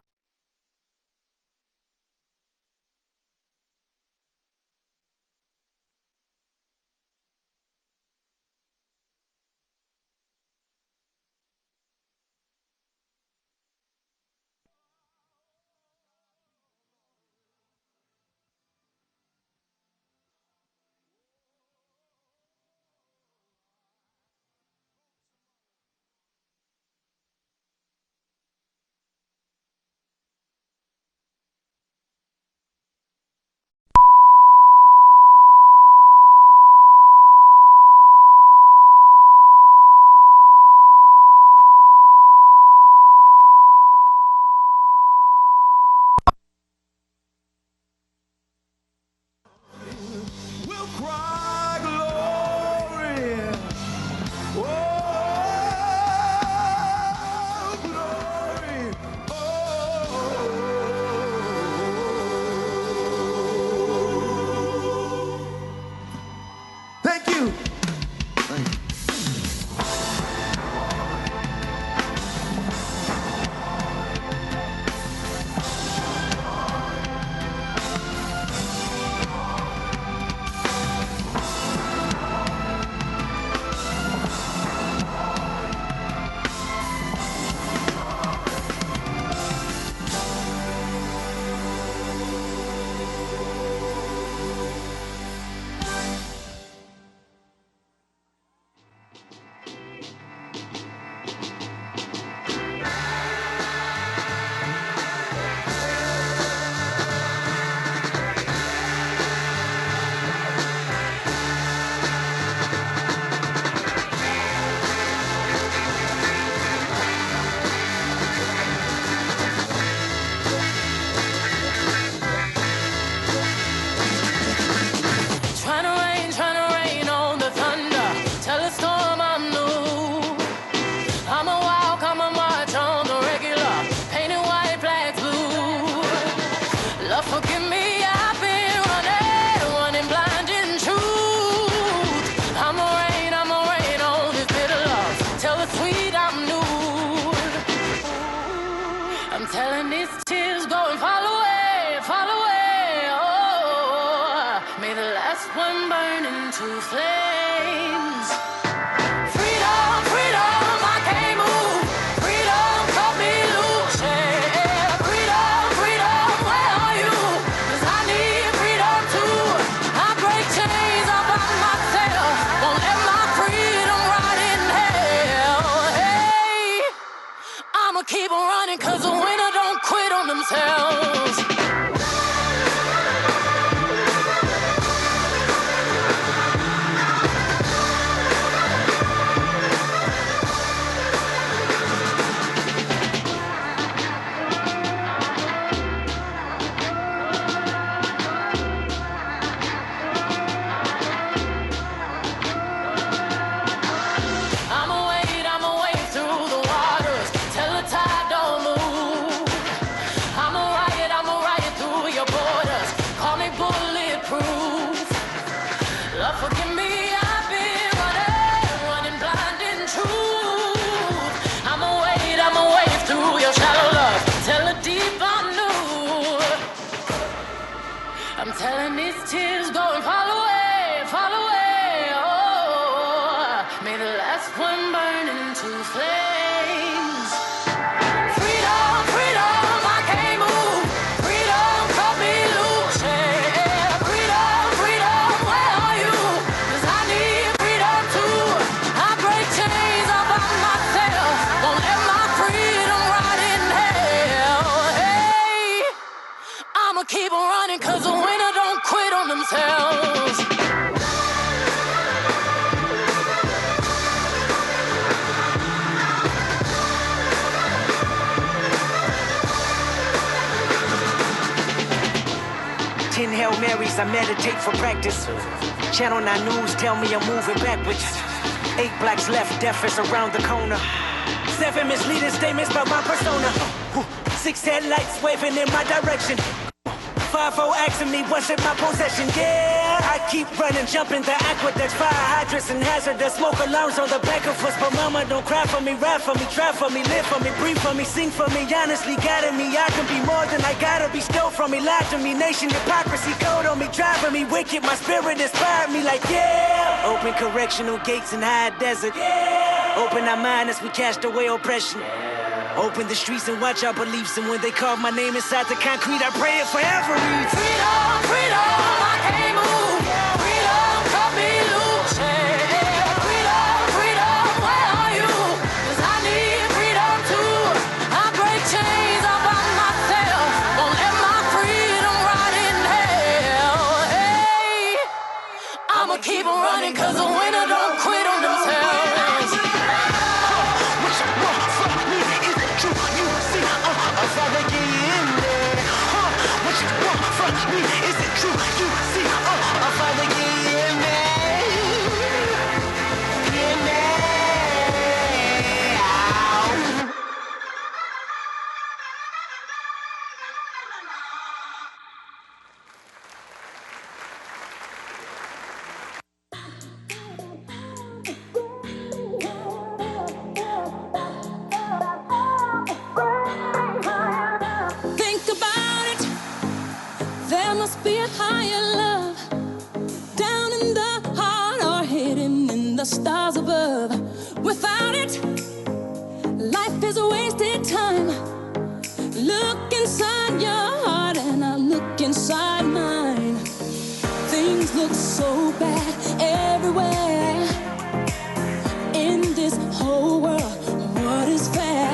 I'm telling these tears go and fall away, fall away. Oh, may the last one burn into flames. Freedom, freedom, I can't move. Freedom, cut me loose. Yeah. Freedom, freedom, where are you? 'Cause I need freedom too. I break chains all by myself. Won't let my freedom rot in hell. Hey, I'ma keep on running 'cause the winner don't quit on themselves. I'ma wade through the waters till the tide don't move. I'ma riot through your borders. Call me bulletproof. Lord, forgive me, I've been running blind in truth. I'ma wade through your shallow love till the deep I knew. I'm telling these tears go and fall away, fall away. Oh, may the last one burn into flames. Freedom, freedom, I can't move. Freedom, cut me loose. Yeah. Freedom, freedom, where are you? 'Cause I need freedom too. I break chains all by myself. Won't let my freedom rot in hell. Hey, I'ma keep on running 'cause the winner don't quit on themselves. Ten Hail Marys, I meditate for practice. Channel 9 News tell me I'm moving backwards. 8 blacks left, death is around the corner. 7 misleading statements about my persona. 6 headlights waving in my direction. 5-0 asking me what's in my possession. Yeah, I keep running, jumping the aqueducts, fire hydrants and hazardous smoke alarms on the back of us. But mama, don't cry for me, rap for me, try for me, live for me, breathe for me, sing for me. Honestly, guiding me, I can be more than I gotta be. Stole from me, lied to me, nation hypocrisy, code on me, driving me wicked. My spirit inspired me like yeah. Open correctional gates in high desert. Yeah. Open our mind as we cast away oppression. Open the streets and watch our beliefs. And when they carve my name inside the concrete, I pray it forever reads. Freedom, freedom, I can't move. Freedom, cut me loose. Yeah. Freedom, freedom, where are you? 'Cause I need freedom too. I break chains all by myself. Won't let my freedom rot in hell. Hey, I'ma keep on running 'cause the winner don't quit on themselves. What you want from me? Is it true? You see, I'll father get in there. What you want from me? Is it true? You see, I'll father get in there. In there. Think about it. There must be a higher love down in the heart or hidden in the stars above. Without it, life is a wasted time. Look inside your heart and I look inside mine. Things look so bad everywhere. In this whole world, what is fair?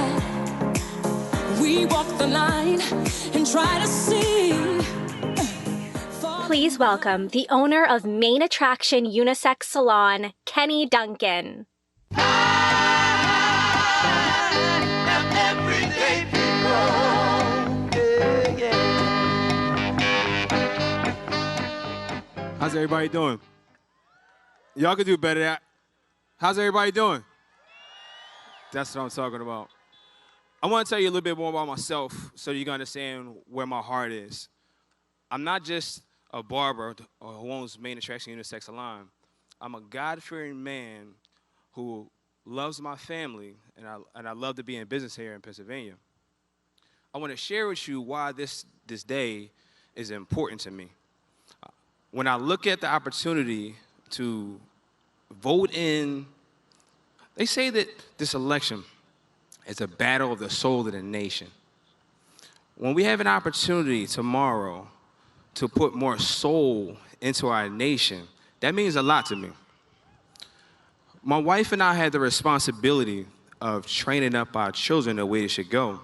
We walk the line and try to see. Please welcome the owner of Main Attraction Unisex Salon, Kenny Duncan. Everyday people. How's everybody doing? Y'all could do better than that. How's everybody doing? That's what I'm talking about. I want to tell you a little bit more about myself so you can understand where my heart is. I'm not just a barber who owns Main Attraction Unisex Salon. I'm a God-fearing man who loves my family, and I love to be in business here in Pennsylvania. I want to share with you why this day is important to me. When I look at the opportunity to vote in, they say that this election is a battle of the soul of the nation. When we have an opportunity tomorrow to put more soul into our nation, that means a lot to me. My wife and I had the responsibility of training up our children the way they should go.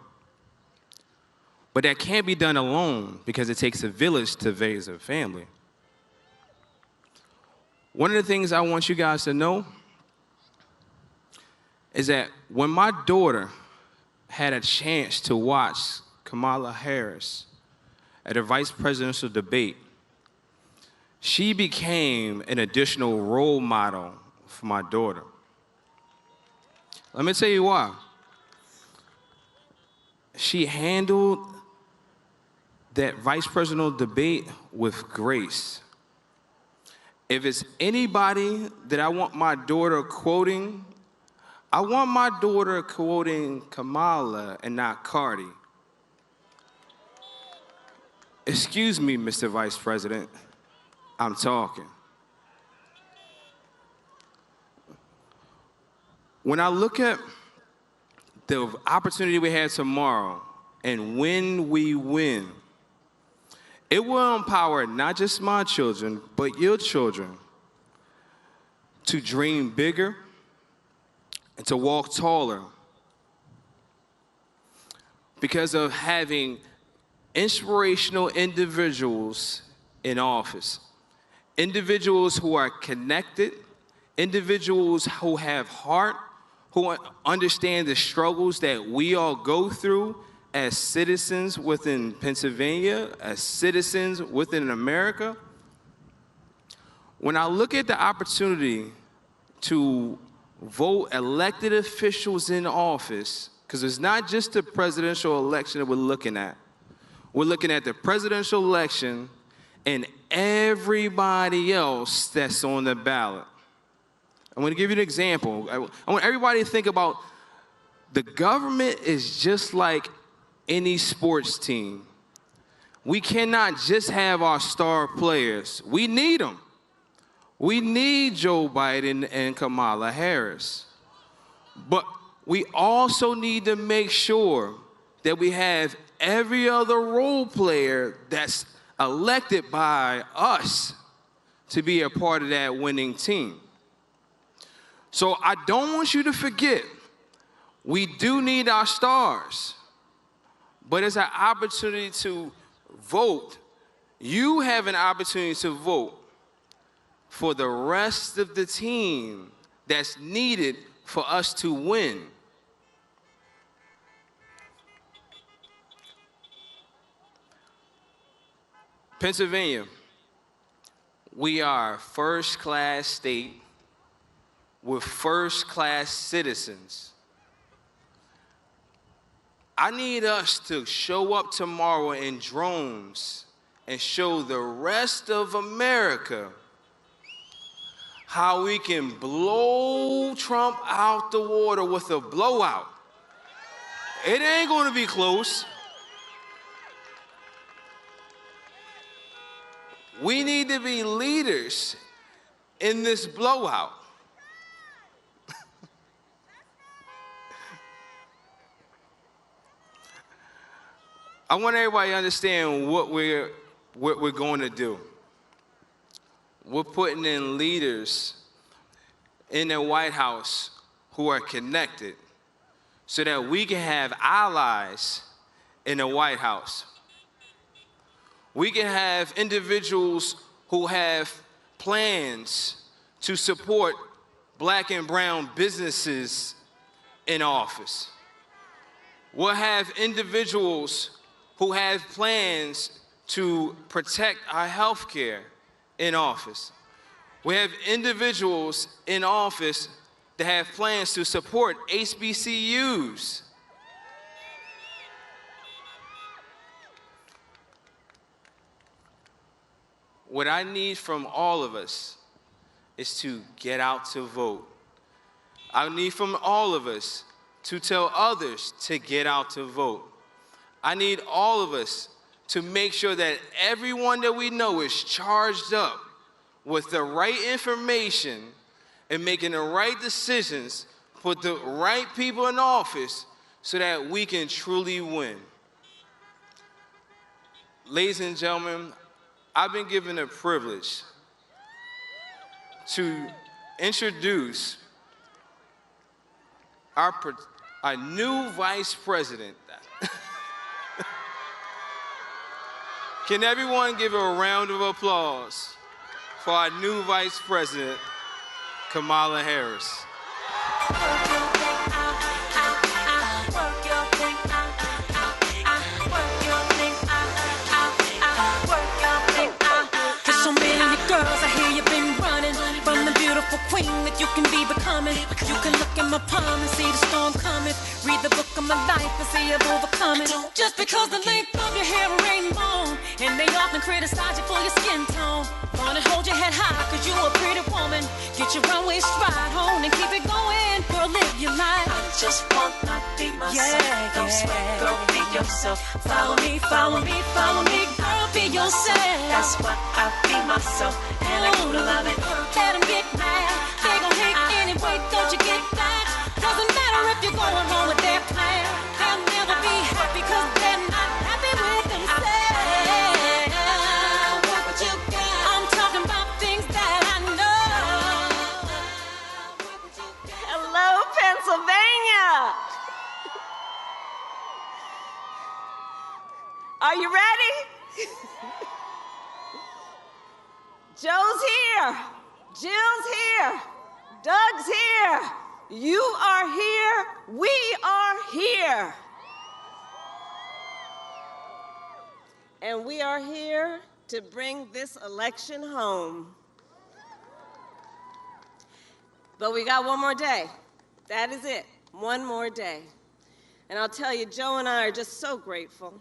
But that can't be done alone because it takes a village to raise a family. One of the things I want you guys to know is that when my daughter had a chance to watch Kamala Harris at a vice presidential debate, she became an additional role model for my daughter. Let me tell you why. She handled that vice presidential debate with grace. If it's anybody that I want my daughter quoting, I want my daughter quoting Kamala and not Cardi. Excuse me, Mr. Vice President, I'm talking. When I look at the opportunity we have tomorrow and when we win, it will empower not just my children, but your children to dream bigger and to walk taller because of having inspirational individuals in office, individuals who are connected, individuals who have heart, who understand the struggles that we all go through as citizens within Pennsylvania, as citizens within America. When I look at the opportunity to vote elected officials in office, because it's not just the presidential election that we're looking at. We're looking at the presidential election and everybody else that's on the ballot. I'm going to give you an example. I want everybody to think about the government is just like any sports team. We cannot just have our star players. We need them. We need Joe Biden and Kamala Harris. But we also need to make sure that we have every other role player that's elected by us to be a part of that winning team. So I don't want you to forget, we do need our stars, but it's an opportunity to vote. You have an opportunity to vote for the rest of the team that's needed for us to win. Pennsylvania, we are a first-class state with first-class citizens. I need us to show up tomorrow in drones and show the rest of America how we can blow Trump out the water with a blowout. It ain't going to be close. We need to be leaders in this blowout. I want everybody to understand what we're going to do. We're putting in leaders in the White House who are connected so that we can have allies in the White House. We can have individuals who have plans to support black and brown businesses in office. We'll have individuals who have plans to protect our health care in office. We have individuals in office that have plans to support HBCUs. What I need from all of us is to get out to vote. I need from all of us to tell others to get out to vote. I need all of us to make sure that everyone that we know is charged up with the right information and making the right decisions, put the right people in office so that we can truly win. Ladies and gentlemen, I've been given the privilege to introduce our new vice president. Can everyone give a round of applause for our new vice president, Kamala Harris? There's so many girls, I hear you've been running from the beautiful queen that you can be becoming. You can look in my palm and see the storm coming. Read the book of my life and see I've overcome it. Just because the length of your hair ain't long, and they often criticize you for your skin tone. Wanna hold your head high cause you a pretty woman. Get your runway stride on and keep it going. Girl, live your life. I just wanna be myself. Don't sweat, girl, be yourself. Follow me, follow me, follow me. Girl, be yourself. That's why I be myself, and I gonna love it. Let them get mad, they gon' hate anyway. Don't you get that? Doesn't matter if you're going home with their plan. They'll never be happy cause they're not happy with themselves. What would you got? I'm talking about things that I know. Hello, Pennsylvania. Are you ready? Joe's here. Jill's here. Doug's here. You are here. We are here. And we are here to bring this election home. But we got one more day. That is it. One more day. And I'll tell you, Joe and I are just so grateful.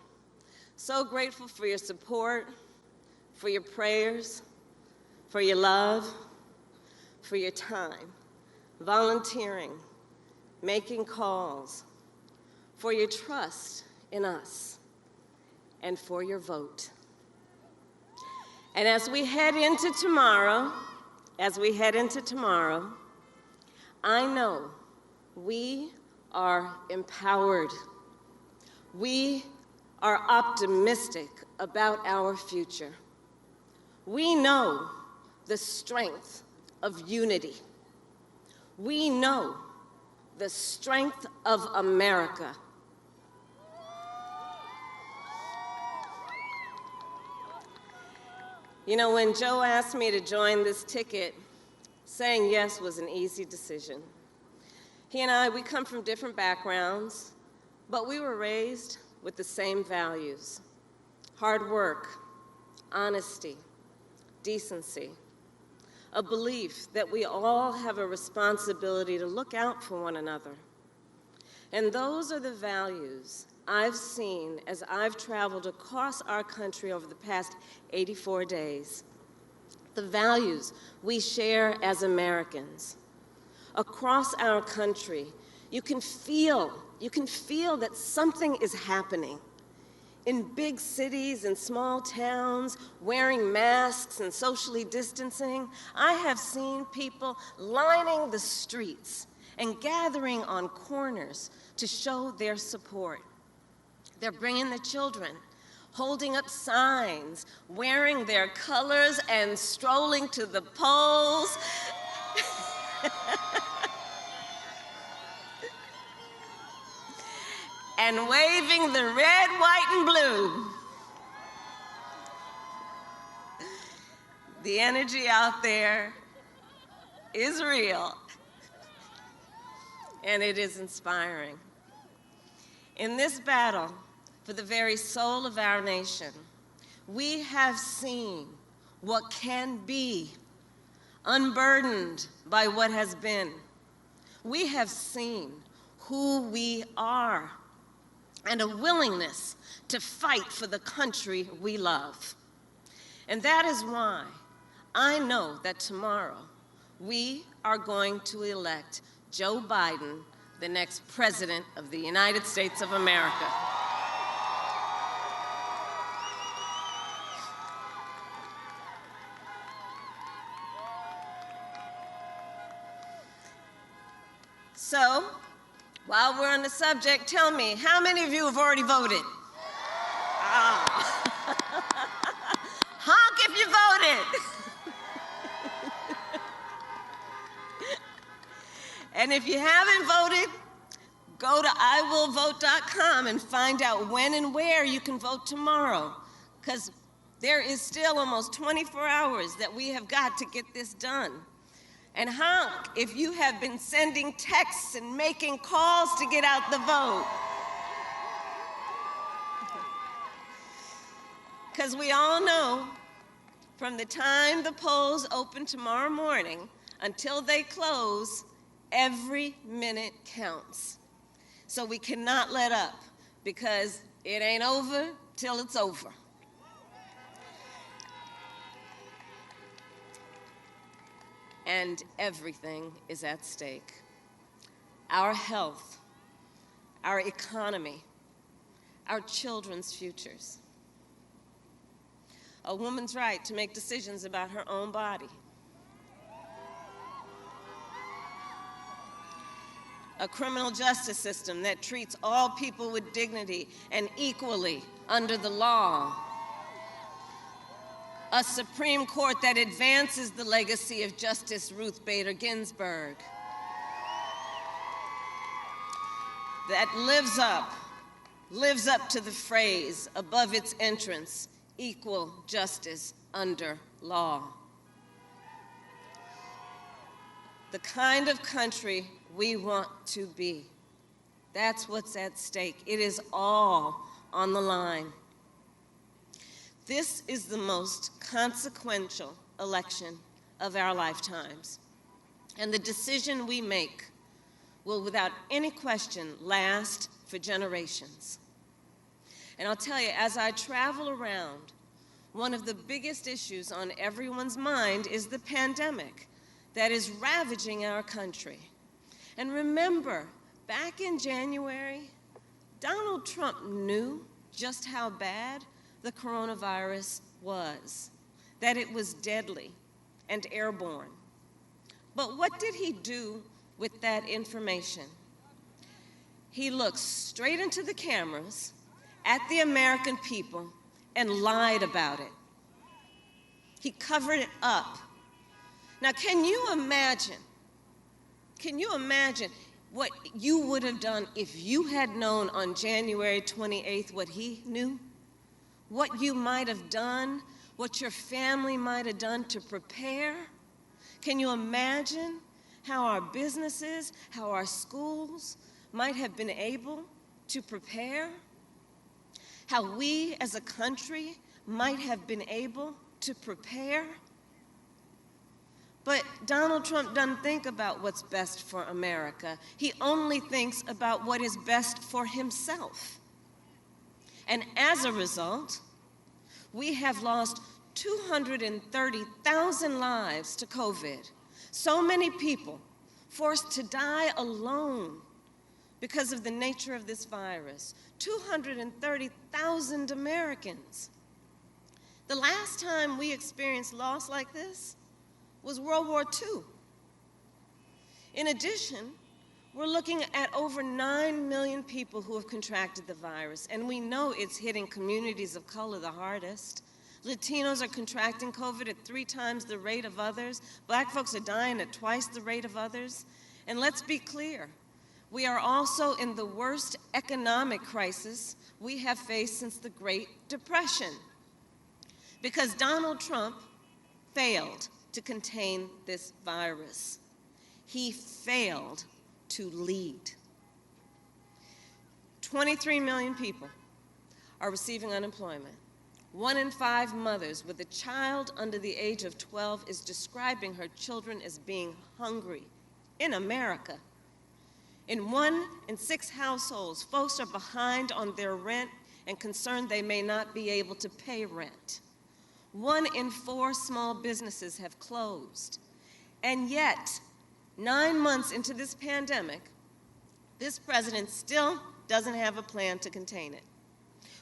So grateful for your support, for your prayers, for your love, for your time, volunteering, making calls, for your trust in us, and for your vote. And as we head into tomorrow, I know we are empowered. We are optimistic about our future. We know the strength of unity. We know the strength of America. You know, when Joe asked me to join this ticket, saying yes was an easy decision. He and I, we come from different backgrounds, but we were raised with the same values: hard work, honesty, decency, a belief that we all have a responsibility to look out for one another. And those are the values I've seen as I've traveled across our country over the past 84 days. The values we share as Americans. Across our country, you can feel that something is happening. In big cities and small towns, wearing masks and socially distancing, I have seen people lining the streets and gathering on corners to show their support. They're bringing the children, holding up signs, wearing their colors and strolling to the polls. And waving the red, white, and blue. The energy out there is real, and it is inspiring. In this battle for the very soul of our nation, we have seen what can be, unburdened by what has been. We have seen who we are, and a willingness to fight for the country we love. And that is why I know that tomorrow we are going to elect Joe Biden, the next President of the United States of America. So, while we're on the subject, tell me, how many of you have already voted? Honk if you voted. And if you haven't voted, go to iwillvote.com and find out when and where you can vote tomorrow, because there is still almost 24 hours that we have got to get this done. And honk if you have been sending texts and making calls to get out the vote. Because we all know from the time the polls open tomorrow morning until they close, every minute counts. So we cannot let up, because it ain't over till it's over. And everything is at stake. Our health, our economy, our children's futures. A woman's right to make decisions about her own body. A criminal justice system that treats all people with dignity and equally under the law. A Supreme Court that advances the legacy of Justice Ruth Bader Ginsburg. That lives up to the phrase above its entrance, equal justice under law. The kind of country we want to be. That's what's at stake. It is all on the line. This is the most consequential election of our lifetimes. And the decision we make will, without any question, last for generations. And I'll tell you, as I travel around, one of the biggest issues on everyone's mind is the pandemic that is ravaging our country. And remember, back in January, Donald Trump knew just how bad the coronavirus was, that it was deadly and airborne. But what did he do with that information? He looked straight into the cameras at the American people and lied about it. He covered it up. Now, can you imagine what you would have done if you had known on January 28th what he knew? What you might have done, what your family might have done to prepare? Can you imagine how our businesses, how our schools might have been able to prepare? How we as a country might have been able to prepare? But Donald Trump doesn't think about what's best for America. He only thinks about what is best for himself. And as a result, we have lost 230,000 lives to COVID. So many people forced to die alone because of the nature of this virus. 230,000 Americans. The last time we experienced loss like this was World War II. In addition, we're looking at over 9 million people who have contracted the virus, and we know it's hitting communities of color the hardest. Latinos are contracting COVID at 3 times the rate of others. Black folks are dying at twice the rate of others. And let's be clear, we are also in the worst economic crisis we have faced since the Great Depression, because Donald Trump failed to contain this virus. He failed to lead. 23 million people are receiving unemployment. 1 in 5 mothers with a child under the age of 12 is describing her children as being hungry in America. In 1 in 6 households, folks are behind on their rent and concerned they may not be able to pay rent. 1 in 4 small businesses have closed. And yet, 9 months into this pandemic, this president still doesn't have a plan to contain it.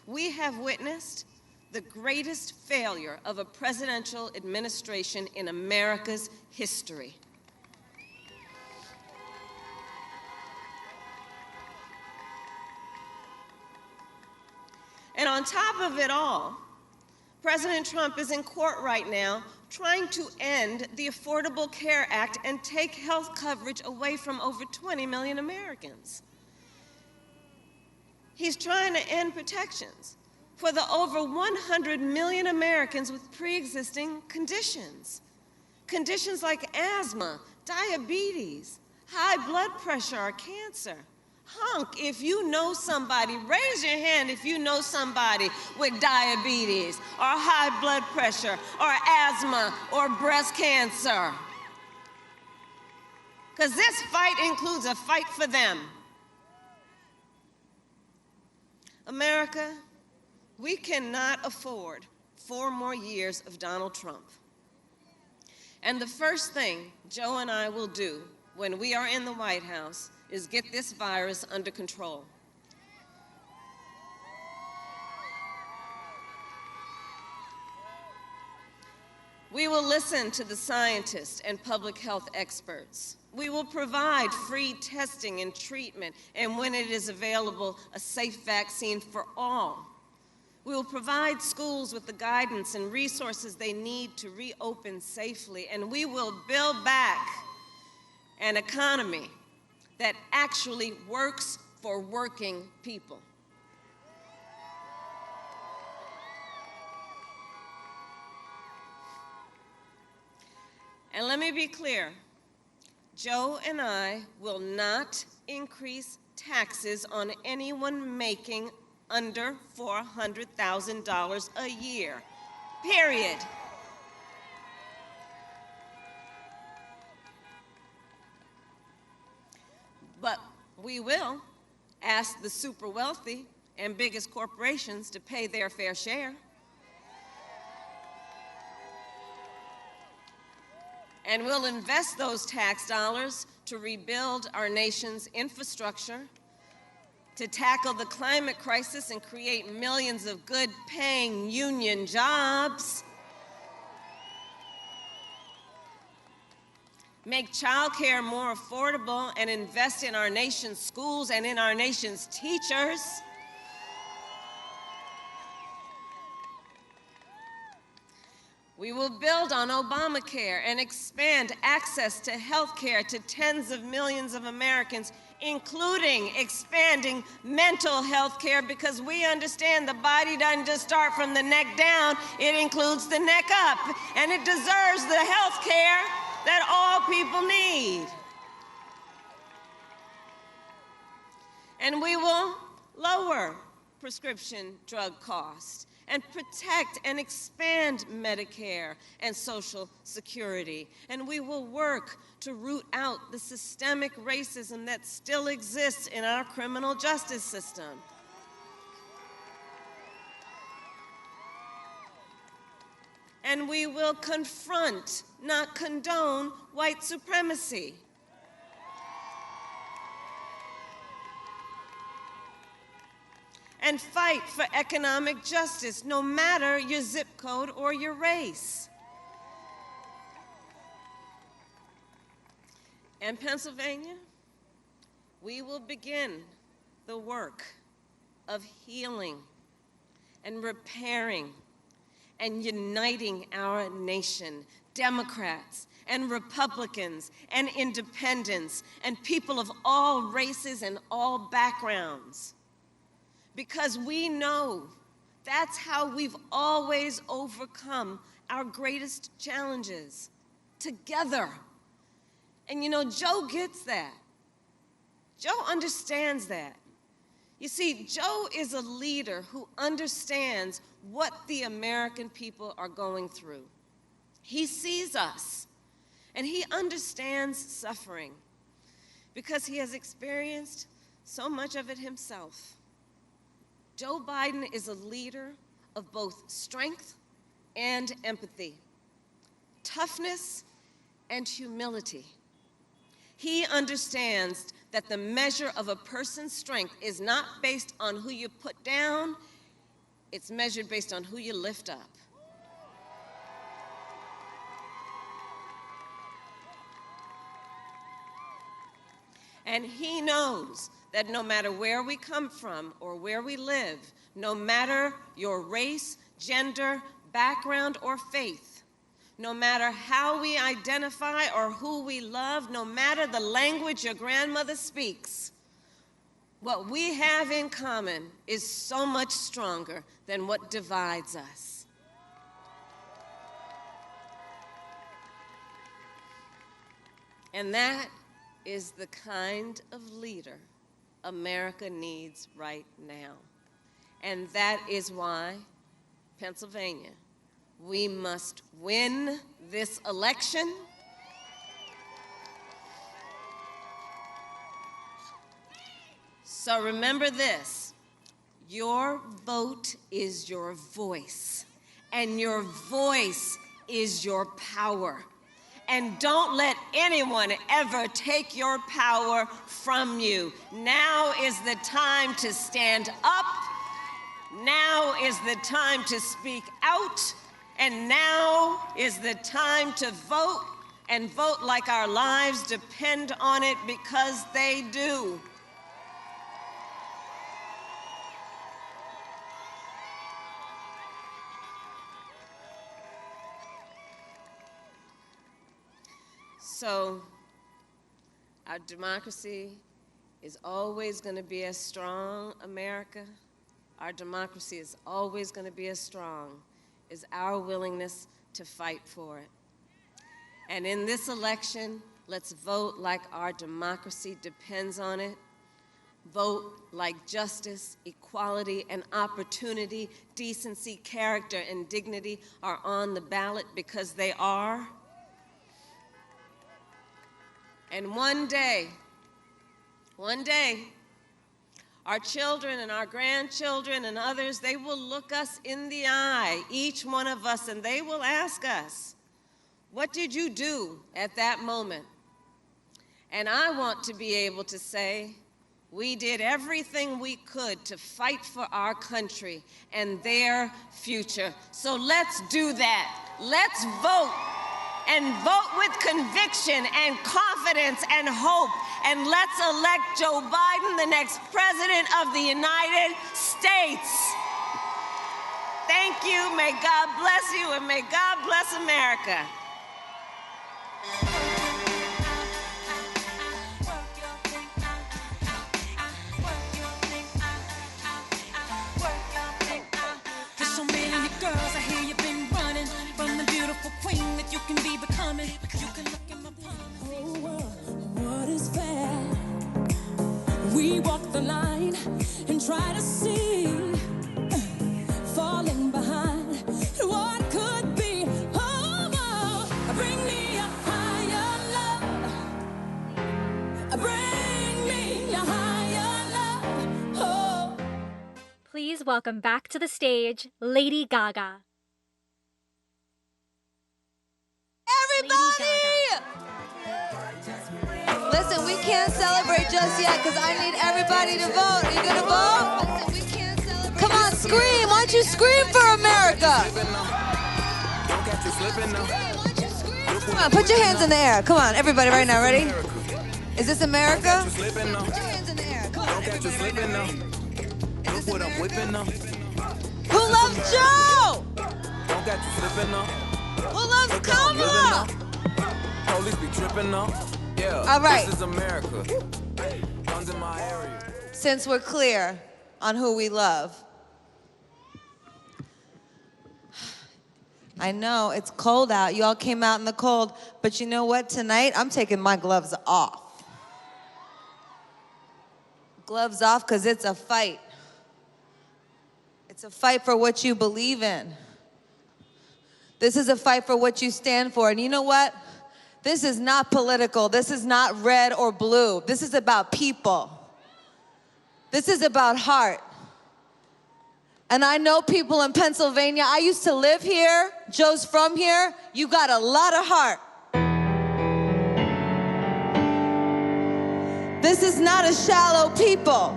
We have witnessed the greatest failure of a presidential administration in America's history. And on top of it all, President Trump is in court right now trying to end the Affordable Care Act and take health coverage away from over 20 million Americans. He's trying to end protections for the over 100 million Americans with pre-existing conditions. Conditions like asthma, diabetes, high blood pressure, or cancer. Honk, if you know somebody, raise your hand if you know somebody with diabetes, or high blood pressure, or asthma, or breast cancer. Because this fight includes a fight for them. America, we cannot afford 4 more years of Donald Trump. And the first thing Joe and I will do when we are in the White House is get this virus under control. We will listen to the scientists and public health experts. We will provide free testing and treatment, and when it is available, a safe vaccine for all. We will provide schools with the guidance and resources they need to reopen safely, and we will build back an economy that actually works for working people. And let me be clear, Joe and I will not increase taxes on anyone making under $400,000 a year, period. But we will ask the super wealthy and biggest corporations to pay their fair share. And we'll invest those tax dollars to rebuild our nation's infrastructure, to tackle the climate crisis and create millions of good-paying union jobs, make childcare more affordable, and invest in our nation's schools and in our nation's teachers. We will build on Obamacare and expand access to health care to tens of millions of Americans, including expanding mental health care, because we understand the body doesn't just start from the neck down, it includes the neck up, and it deserves the health care that all people need. And we will lower prescription drug costs and protect and expand Medicare and Social Security. And we will work to root out the systemic racism that still exists in our criminal justice system. And we will confront, not condone, white supremacy. And fight for economic justice, no matter your zip code or your race. In Pennsylvania, we will begin the work of healing and repairing and uniting our nation, Democrats and Republicans and independents and people of all races and all backgrounds. Because we know that's how we've always overcome our greatest challenges, together. And you know, Joe gets that. Joe understands that. You see, Joe is a leader who understands what the American people are going through. He sees us, and he understands suffering because he has experienced so much of it himself. Joe Biden is a leader of both strength and empathy, toughness and humility. He understands that the measure of a person's strength is not based on who you put down, it's measured based on who you lift up. And he knows that no matter where we come from or where we live, no matter your race, gender, background, or faith, no matter how we identify or who we love, no matter the language your grandmother speaks, what we have in common is so much stronger than what divides us. And that is the kind of leader America needs right now. And that is why, Pennsylvania, we must win this election. So remember this, your vote is your voice, and your voice is your power. And don't let anyone ever take your power from you. Now is the time to stand up. Now is the time to speak out. And now is the time to vote, and vote like our lives depend on it, because they do. So, our democracy is always going to be as strong, America. Our democracy is always going to be as strong as our willingness to fight for it. And in this election, let's vote like our democracy depends on it. Vote like justice, equality, and opportunity, decency, character, and dignity are on the ballot, because they are. And one day, our children and our grandchildren and others, they will look us in the eye, each one of us, and they will ask us, what did you do at that moment? And I want to be able to say, we did everything we could to fight for our country and their future. So let's do that. Let's vote. And vote with conviction and confidence and hope. And let's elect Joe Biden, the next president of the United States. Thank you. May God bless you, and may God bless America. There's so many girls, I hear you've been running from the beautiful queen that you can be becoming. You can look in my oh, what is fair? We walk the line and try to see, falling behind what could be. Oh, bring me a higher love. Bring me a higher love. Oh. Please welcome back to the stage, Lady Gaga. Everybody! Listen, we can't celebrate just yet because I need everybody to vote. Are you gonna vote? Listen, we can't celebrate. Come on, scream! Why don't you scream for America? Come on, put your hands in the air. Come on, everybody, right now. Ready? Is this America? Put your hands in the air. Come on, everybody, right now. Ready? Is this America? Who loves Joe? Who loves Kamala? Police be tripping up. Yeah. All right. This is America. Guns in my area. Since we're clear on who we love, I know it's cold out. You all came out in the cold, but you know what? Tonight, I'm taking my gloves off. Gloves off because it's a fight. It's a fight for what you believe in. This is a fight for what you stand for. And you know what? This is not political. This is not red or blue. This is about people. This is about heart. And I know people in Pennsylvania. I used to live here. Joe's from here. You got a lot of heart. This is not a shallow people.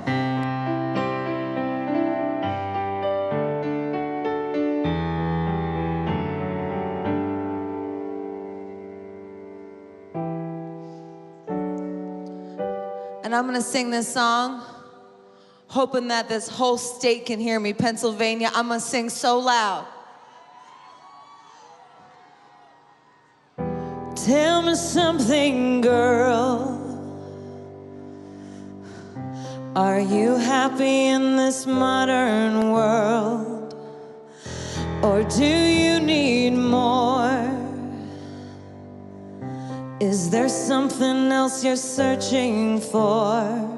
And And I'm gonna sing this song, hoping that this whole state can hear me. Pennsylvania, I'm gonna sing so loud. Tell me something, girl. Are you happy in this modern world? Or do you need more? Is there something else you're searching for?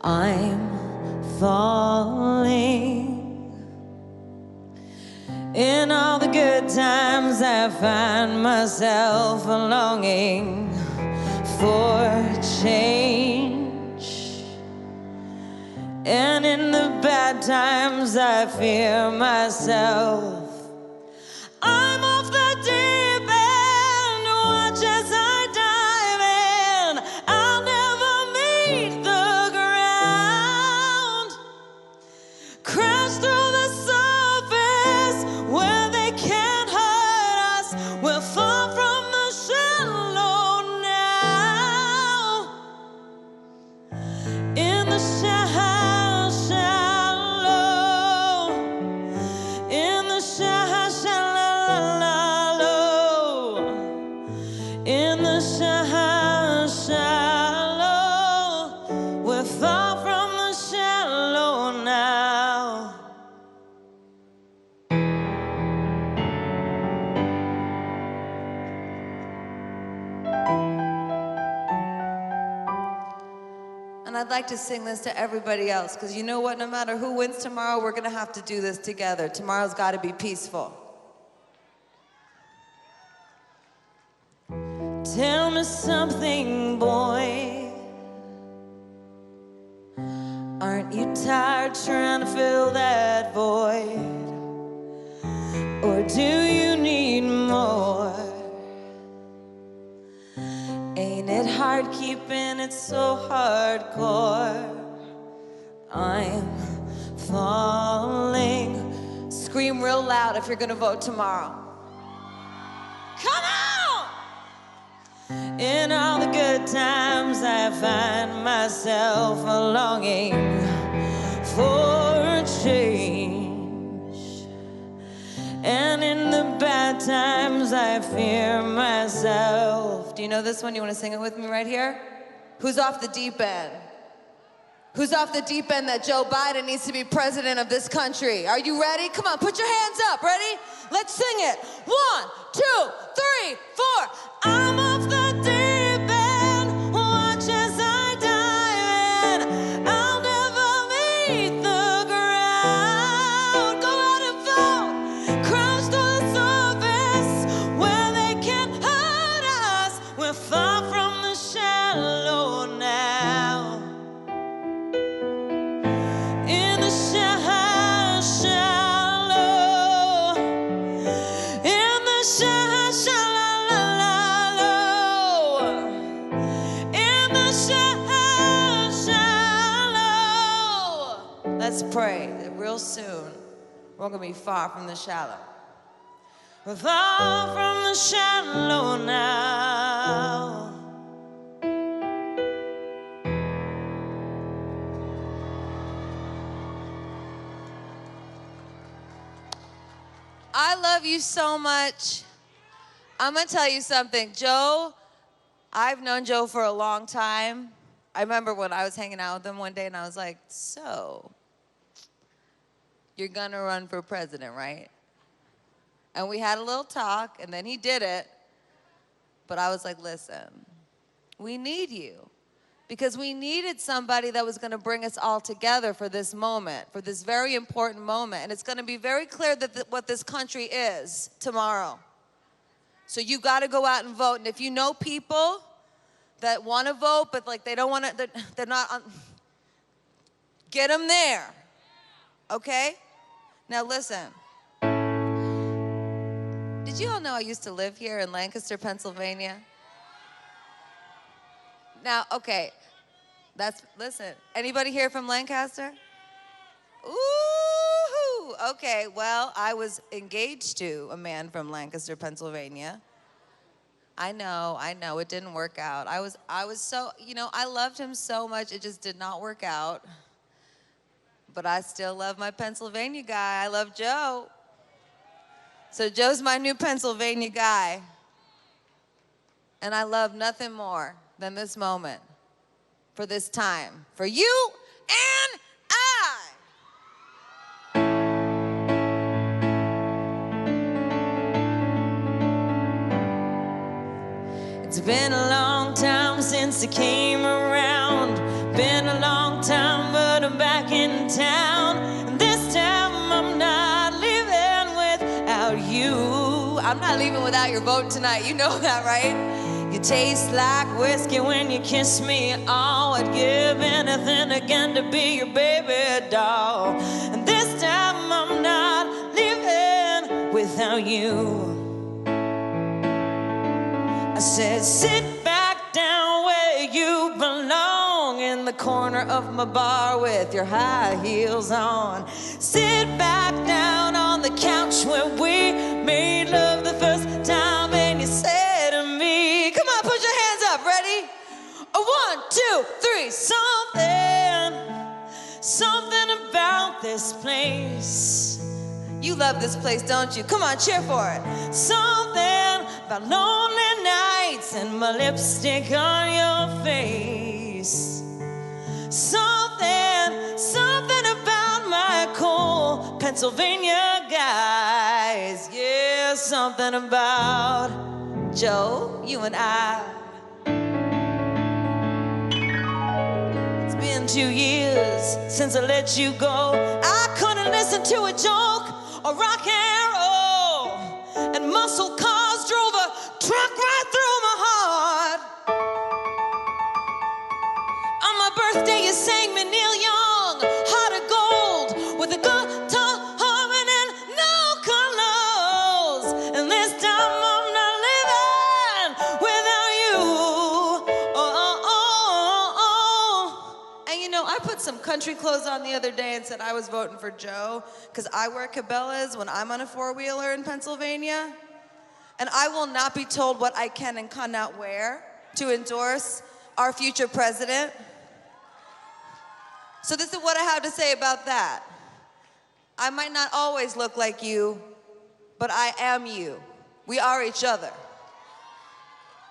I'm falling. In all the good times I find myself longing for change. And in the bad times I fear myself. I'm off the deep end, watch as I dive in. I'll never meet the ground. Crash through the surface where they can't hurt us. We're far from the shallow now. In the shallow. In the shallow, in the shallow, we're far from the shallow now. And I'd like to sing this to everybody else, because you know what? No matter who wins tomorrow, we're going to have to do this together. Tomorrow's got to be peaceful. Tell me something, boy. Aren't you tired trying to fill that void? Or do you need more? Ain't it hard keeping it so hardcore? I'm falling. Scream real loud if you're gonna vote tomorrow. Come on! In all the good times I find myself longing for change. And in the bad times I fear myself. Do you know this one? You want to sing it with me right here? Who's off the deep end? Who's off the deep end that Joe Biden needs to be president of this country? Are you ready? Come on, put your hands up. Ready? Let's sing it. 1, 2, 3, 4. I'm off the deep end. Watch as I dive in. I'll never meet the ground. Go out and vote. Crash through the surface where they can't hurt us. We're far from the shallow now. In the shallow, in the shallow, in the shallow. Let's pray that real soon we're gonna be far from the shallow. We're far from the shallow now. I love you so much. I'm gonna tell you something. Joe, I've known Joe for a long time. I remember when I was hanging out with him one day and I was like, so, you're gonna run for president, right? And we had a little talk and then he did it. But I was like, listen, we need you. Because we needed somebody that was going to bring us all together for this moment, for this very important moment. And it's going to be very clear that what this country is tomorrow. So you got to go out and vote. And if you know people that want to vote, but like they don't want to, they're not on, get them there. Okay? Now listen. Did you all know I used to live here in Lancaster, Pennsylvania? Now, okay, listen, anybody here from Lancaster? Ooh, okay, well, I was engaged to a man from Lancaster, Pennsylvania. I know, it didn't work out. I was so, I loved him so much, it just did not work out. But I still love my Pennsylvania guy. I love Joe. So Joe's my new Pennsylvania guy. And I love nothing more than this moment, for this time, for you and I. It's been a long time since I came around. Been a long time, but I'm back in town. And this time I'm not leaving without you. I'm not leaving without your vote tonight. You know that, right? You taste like whiskey when you kiss me. Oh, I'd give anything again to be your baby doll. And this time I'm not leaving without you. I said, sit back down where you belong, in the corner of my bar with your high heels on. Sit back down on the couch where we made love the first time, and you said to me, come on, put your hands up, ready? 1, 2, 3, something about this place. You love this place, don't you? Come on, cheer for it. Something about lonely nights and my lipstick on your face. Something about my cool Pennsylvania guys. Yeah, something about Joe, you and I. It's been 2 years since I let you go. I couldn't listen to a joke or rock and roll, and muscle cars drove a truck right through my heart. On my birthday you sang me Neil Young, Heart of Gold, with a guitar humming and no clothes. And this time I'm not living without you. And I put some country clothes on the other day and said I was voting for Joe, because I wear Cabela's when I'm on a four-wheeler in Pennsylvania. And I will not be told what I can and cannot wear to endorse our future president. So this is what I have to say about that. I might not always look like you, but I am you. We are each other.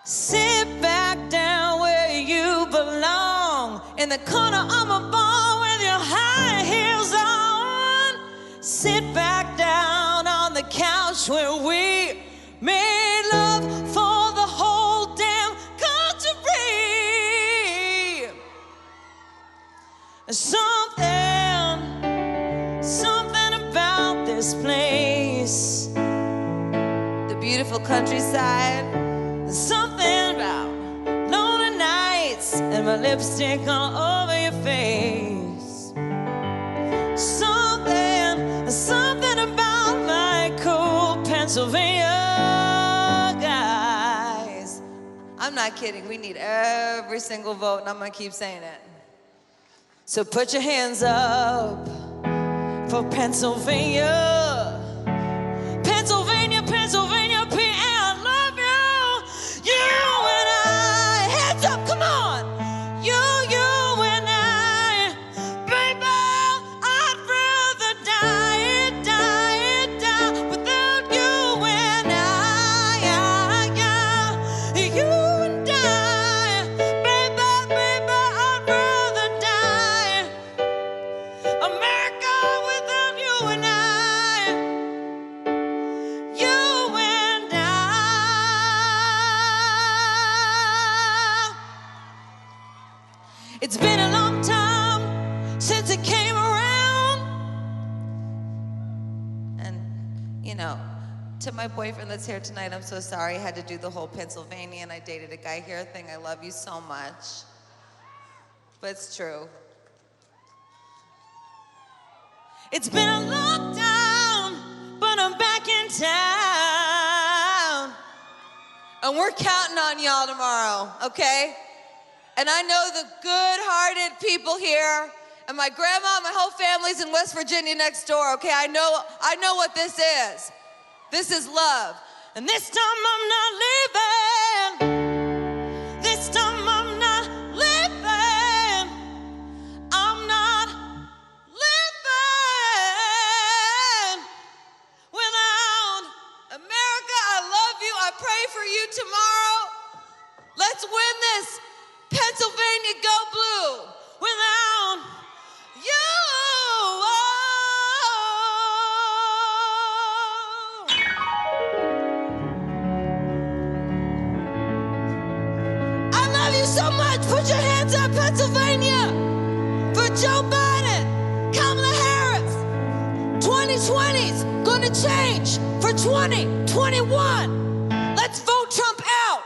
Sit back down where you belong, in the corner of my bar with your high heels on. Sit back down on the couch where we made love for the whole damn country. Something about this place, the beautiful countryside. Something about lonely nights and my lipstick all over your face. Something about my cool Pennsylvania guys. I'm not kidding. We need every single vote, and I'm gonna keep saying it. So put your hands up for Pennsylvania. Pennsylvania, Pennsylvania, PA, I love you. You and I, hands up, come on. You and I, baby, I'd rather die without you and I. You and I, baby, I'd rather die. America without you and I. You and I. It's been a long time since it came around. And, to my boyfriend that's here tonight, I'm so sorry I had to do the whole Pennsylvania and I dated a guy here thing. I love you so much. But it's true. It's been a long time, but I'm back in town. And we're counting on y'all tomorrow, okay? And I know the good-hearted people here, and my grandma and my whole family's in West Virginia next door, okay? I know what this is. This is love. And this time I'm not leaving so much. Put your hands up, Pennsylvania, for Joe Biden, Kamala Harris. 2020's gonna change for 2021. Let's vote Trump out.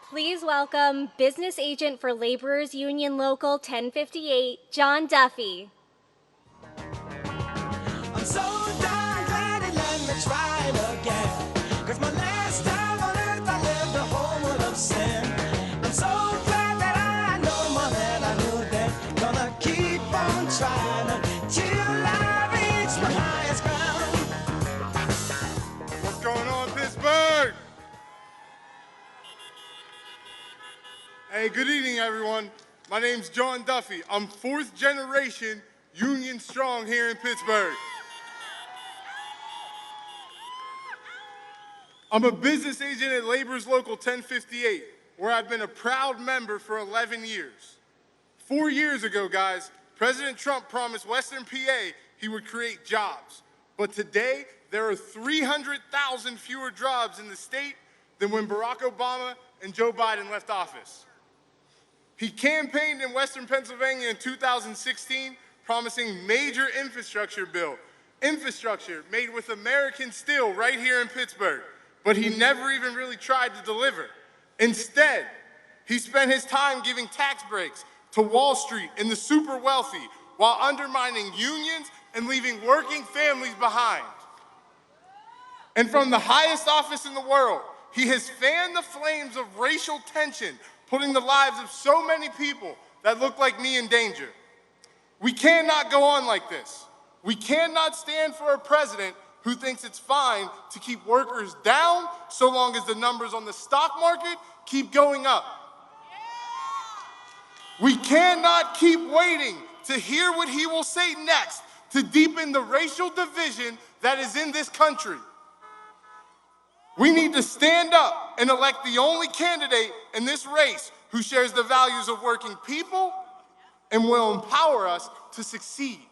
Please welcome Business Agent for Laborers Union Local 1058, John Duffy. I'm so darn glad it let me try it again. 'Cause my last time on earth I lived a whole world of sin. I'm so glad that I know more than I knew then. Gonna keep on trying till I reach my highest ground. What's going on, Pittsburgh? Hey, good evening, everyone. My name's John Duffy. I'm fourth generation Union Strong here in Pittsburgh. I'm a business agent at Laborers Local 1058, where I've been a proud member for 11 years. 4 years ago, guys, President Trump promised Western PA he would create jobs. But today, there are 300,000 fewer jobs in the state than when Barack Obama and Joe Biden left office. He campaigned in Western Pennsylvania in 2016, promising major infrastructure bill, infrastructure made with American steel right here in Pittsburgh, but he never even really tried to deliver. Instead, he spent his time giving tax breaks to Wall Street and the super wealthy while undermining unions and leaving working families behind. And from the highest office in the world, he has fanned the flames of racial tension, putting the lives of so many people that look like me in danger. We cannot go on like this. We cannot stand for a president who thinks it's fine to keep workers down so long as the numbers on the stock market keep going up. We cannot keep waiting to hear what he will say next to deepen the racial division that is in this country. We need to stand up and elect the only candidate in this race who shares the values of working people and will empower us to succeed.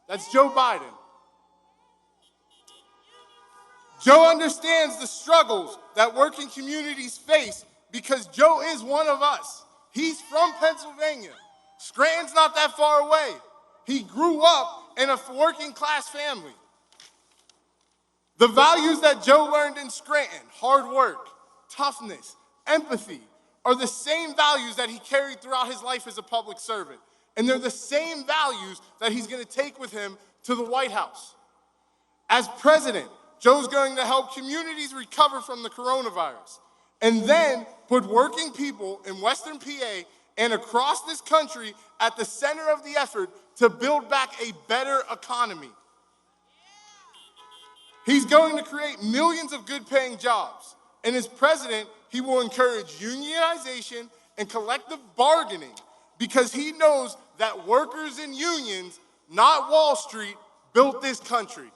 That's Joe Biden. Joe understands the struggles that working communities face because Joe is one of us. He's from Pennsylvania. Scranton's not that far away. He grew up in a working class family. The values that Joe learned in Scranton, hard work, toughness, empathy, are the same values that he carried throughout his life as a public servant. And they're the same values that he's going to take with him to the White House. As president, Joe's going to help communities recover from the coronavirus and then put working people in Western PA and across this country at the center of the effort to build back a better economy. He's going to create millions of good-paying jobs. And as president, he will encourage unionization and collective bargaining because he knows that workers and unions, not Wall Street, built this country.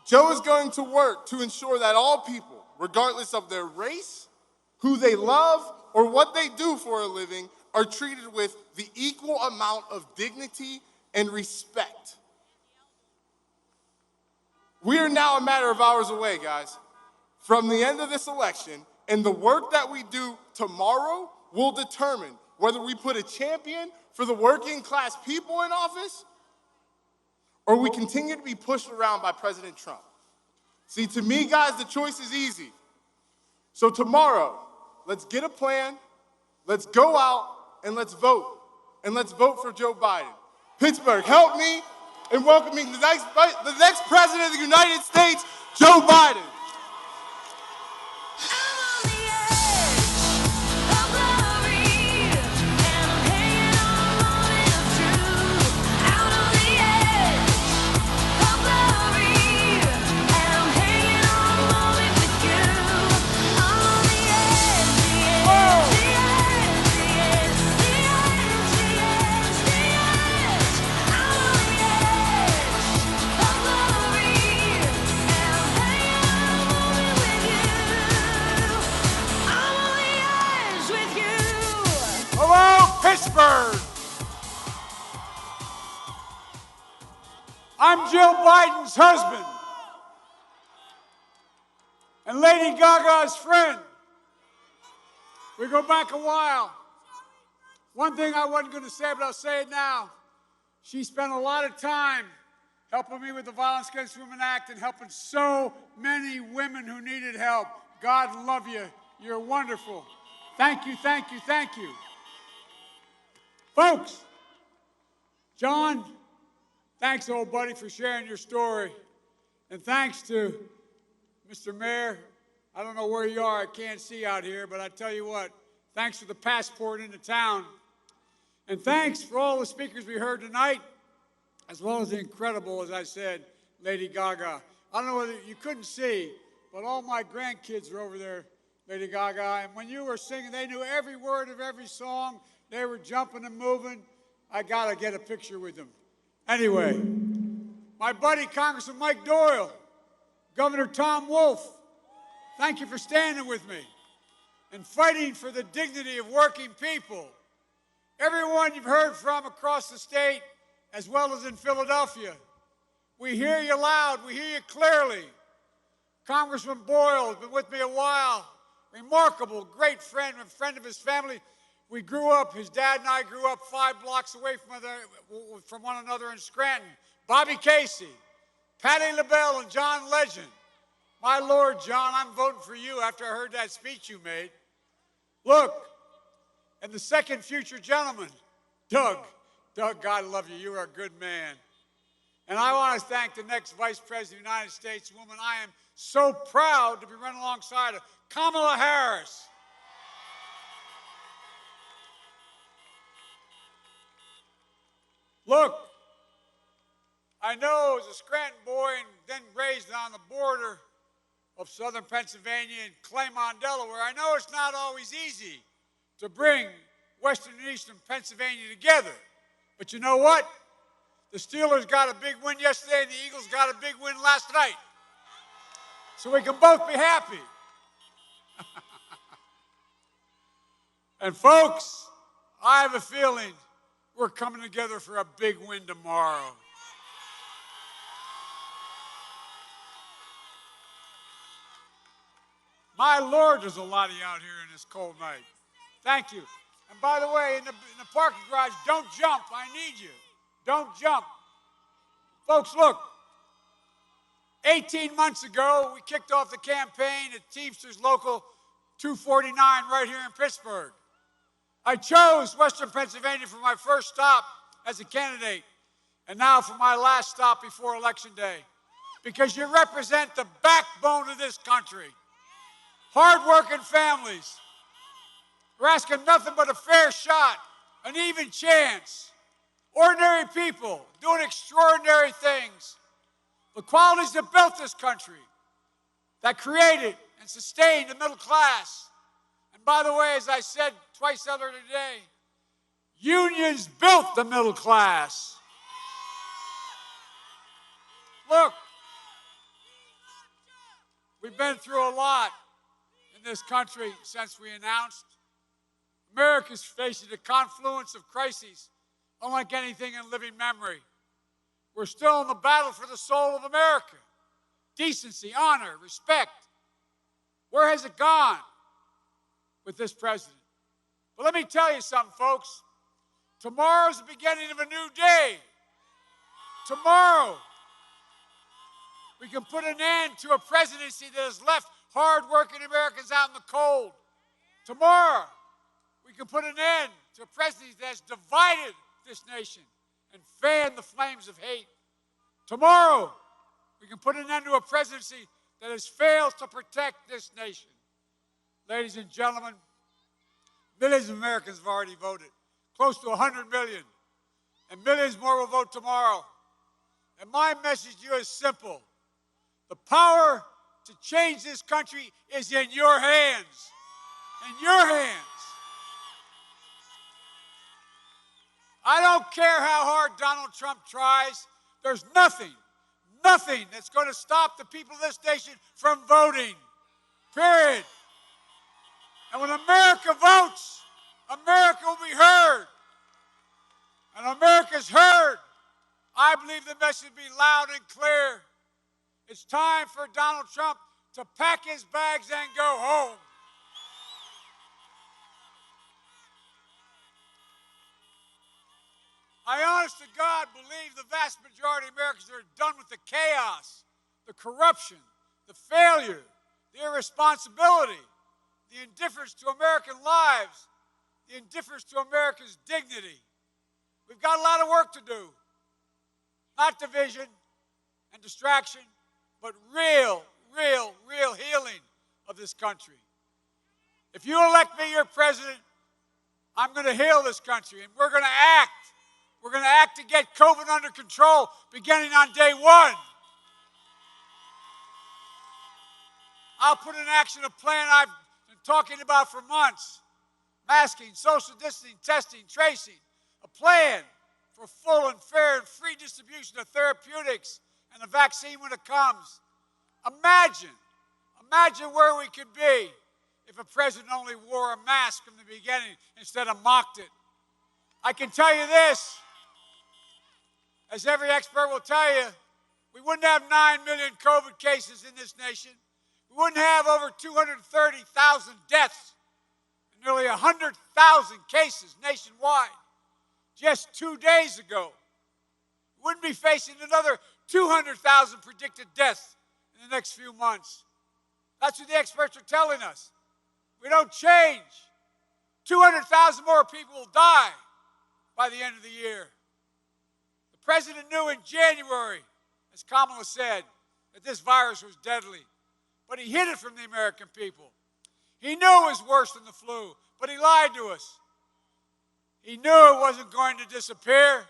Joe is going to work to ensure that all people, regardless of their race, who they love, or what they do for a living are treated with the equal amount of dignity and respect. We are now a matter of hours away, guys, from the end of this election, and the work that we do tomorrow will determine whether we put a champion for the working class people in office or we continue to be pushed around by President Trump. See, to me, guys, the choice is easy. So tomorrow, let's get a plan, let's go out, and let's vote. And let's vote for Joe Biden. Pittsburgh, help me in welcoming the next president of the United States, Joe Biden. Pittsburgh. I'm Jill Biden's husband and Lady Gaga's friend. We go back a while. One thing I wasn't going to say, but I'll say it now. She spent a lot of time helping me with the Violence Against Women Act and helping so many women who needed help. God love you. You're wonderful. Thank you, thank you, thank you. Folks, John, thanks, old buddy, for sharing your story. And thanks to Mr. Mayor. I don't know where you are. I can't see out here, but I tell you what, thanks for the passport into town. And thanks for all the speakers we heard tonight, as well as the incredible, as I said, Lady Gaga. I don't know whether you couldn't see, but all my grandkids were over there, Lady Gaga. And when you were singing, they knew every word of every song. They were jumping and moving. I got to get a picture with them. Anyway, my buddy, Congressman Mike Doyle, Governor Tom Wolf, thank you for standing with me and fighting for the dignity of working people. Everyone you've heard from across the state, as well as in Philadelphia, we hear you loud, we hear you clearly. Congressman Boyle has been with me a while. Remarkable, great friend, a friend of his family. We grew up, his dad and I grew up 5 blocks away from one another in Scranton. Bobby Casey, Patti LaBelle, and John Legend. My Lord, John, I'm voting for you after I heard that speech you made. Look, and the second future gentleman, Doug. Doug, God love you. You are a good man. And I want to thank the next Vice President of the United States, woman I am so proud to be running alongside of, Kamala Harris. Look, I know as a Scranton boy and then raised on the border of southern Pennsylvania and Claymont, Delaware, I know it's not always easy to bring western and eastern Pennsylvania together. But you know what? The Steelers got a big win yesterday and the Eagles got a big win last night. So we can both be happy. And folks, I have a feeling we're coming together for a big win tomorrow. My Lord, there's a lot of you out here in this cold night. Thank you. And by the way, in the parking garage, don't jump. I need you. Don't jump. Folks, look. 18 months ago, we kicked off the campaign at Teamsters Local 249 right here in Pittsburgh. I chose Western Pennsylvania for my first stop as a candidate, and now for my last stop before Election Day, because you represent the backbone of this country. Hard-working families. We're asking nothing but a fair shot, an even chance. Ordinary people doing extraordinary things. The qualities that built this country, that created and sustained the middle class. And by the way, as I said twice earlier today, unions built the middle class. Look, we've been through a lot. in this country since we announced. America's facing a confluence of crises unlike anything in living memory. We're still in the battle for the soul of America. Decency, honor, respect. Where has it gone with this president? But let me tell you something, folks. Tomorrow's the beginning of a new day. Tomorrow, we can put an end to a presidency that has left hard-working Americans out in the cold. Tomorrow, we can put an end to a presidency that has divided this nation and fanned the flames of hate. Tomorrow, we can put an end to a presidency that has failed to protect this nation. Ladies and gentlemen, millions of Americans have already voted, close to 100 million, and millions more will vote tomorrow. And my message to you is simple. The power to change this country is in your hands. In your hands. I don't care how hard Donald Trump tries. There's nothing that's going to stop the people of this nation from voting. Period. And when America votes, America will be heard. And America's heard. I believe the message will be loud and clear. It's time for Donald Trump to pack his bags and go home. I honest to God believe the vast majority of Americans are done with the chaos, the corruption, the failure, the irresponsibility, the indifference to American lives, the indifference to America's dignity. We've got a lot of work to do. Not division and distraction, but real healing of this country. If you elect me your president, I'm going to heal this country, and we're going to act. We're going to act to get COVID under control beginning on day one. I'll put in action a plan I've been talking about for months. Masking, social distancing, testing, tracing. A plan for full and fair and free distribution of therapeutics and the vaccine when it comes. Imagine where we could be if a president only wore a mask from the beginning instead of mocked it. I can tell you this, as every expert will tell you, we wouldn't have 9 million COVID cases in this nation. We wouldn't have over 230,000 deaths and nearly 100,000 cases nationwide. Just 2 days ago, we wouldn't be facing another 200,000 predicted deaths in the next few months. That's what the experts are telling us. We don't change. 200,000 more people will die by the end of the year. The president knew in January, as Kamala said, that this virus was deadly, but he hid it from the American people. He knew it was worse than the flu, but he lied to us. He knew it wasn't going to disappear.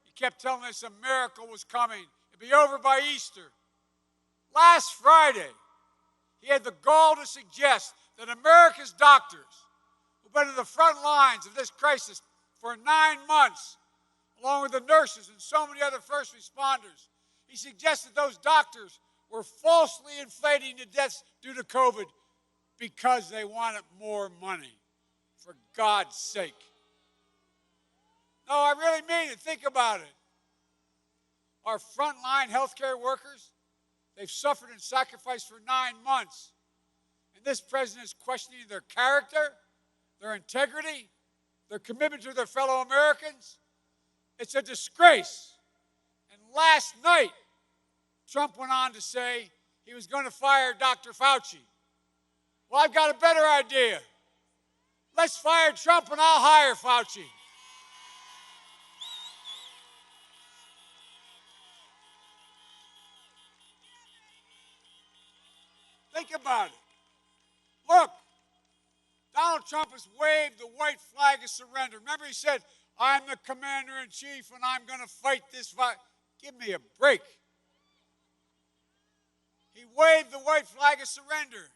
He kept telling us a miracle was coming. It'd be over by Easter. Last Friday, he had the gall to suggest that America's doctors, who've been in the front lines of this crisis for 9 months, along with the nurses and so many other first responders, he suggested those doctors were falsely inflating the deaths due to COVID because they wanted more money. For God's sake. No, I really mean it. Think about it. Our frontline healthcare workers, they've suffered and sacrificed for 9 months. And this president is questioning their character, their integrity, their commitment to their fellow Americans. It's a disgrace. And last night, Trump went on to say he was going to fire Dr. Fauci. Well, I've got a better idea. Let's fire Trump and I'll hire Fauci. Think about it. Look, Donald Trump has waved the white flag of surrender. Remember, he said, I'm the commander-in-chief and I'm going to fight this fight. Give me a break. He waved the white flag of surrender.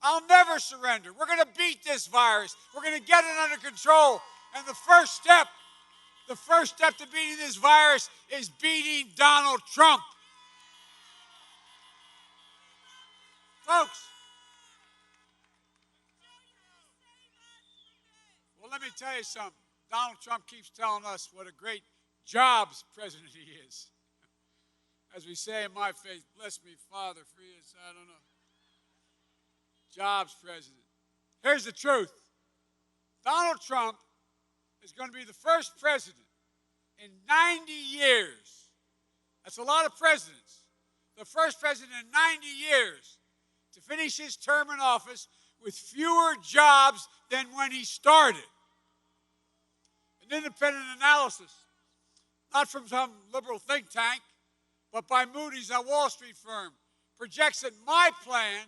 I'll never surrender. We're going to beat this virus. We're going to get it under control. And the first step to beating this virus is beating Donald Trump. Well, let me tell you something. Donald Trump keeps telling us what a great jobs president he is. As we say in my faith, bless me, Father, free us, I don't know. Jobs president. Here's the truth. Donald Trump is going to be the first president in 90 years. That's a lot of presidents. The first president in 90 years to finish his term in office with fewer jobs than when he started. An independent analysis, not from some liberal think tank, but by Moody's, a Wall Street firm, projects that my plan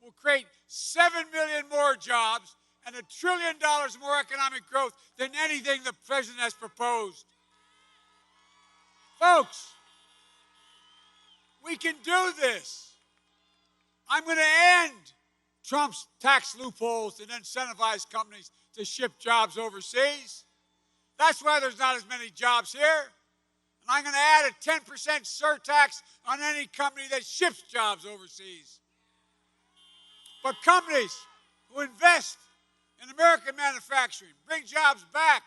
will create 7 million more jobs and $1 trillion more economic growth than anything the president has proposed. Folks, we can do this. I'm going to end Trump's tax loopholes that incentivize companies to ship jobs overseas. That's why there's not as many jobs here. And I'm going to add a 10% surtax on any company that ships jobs overseas. But companies who invest in American manufacturing, bring jobs back,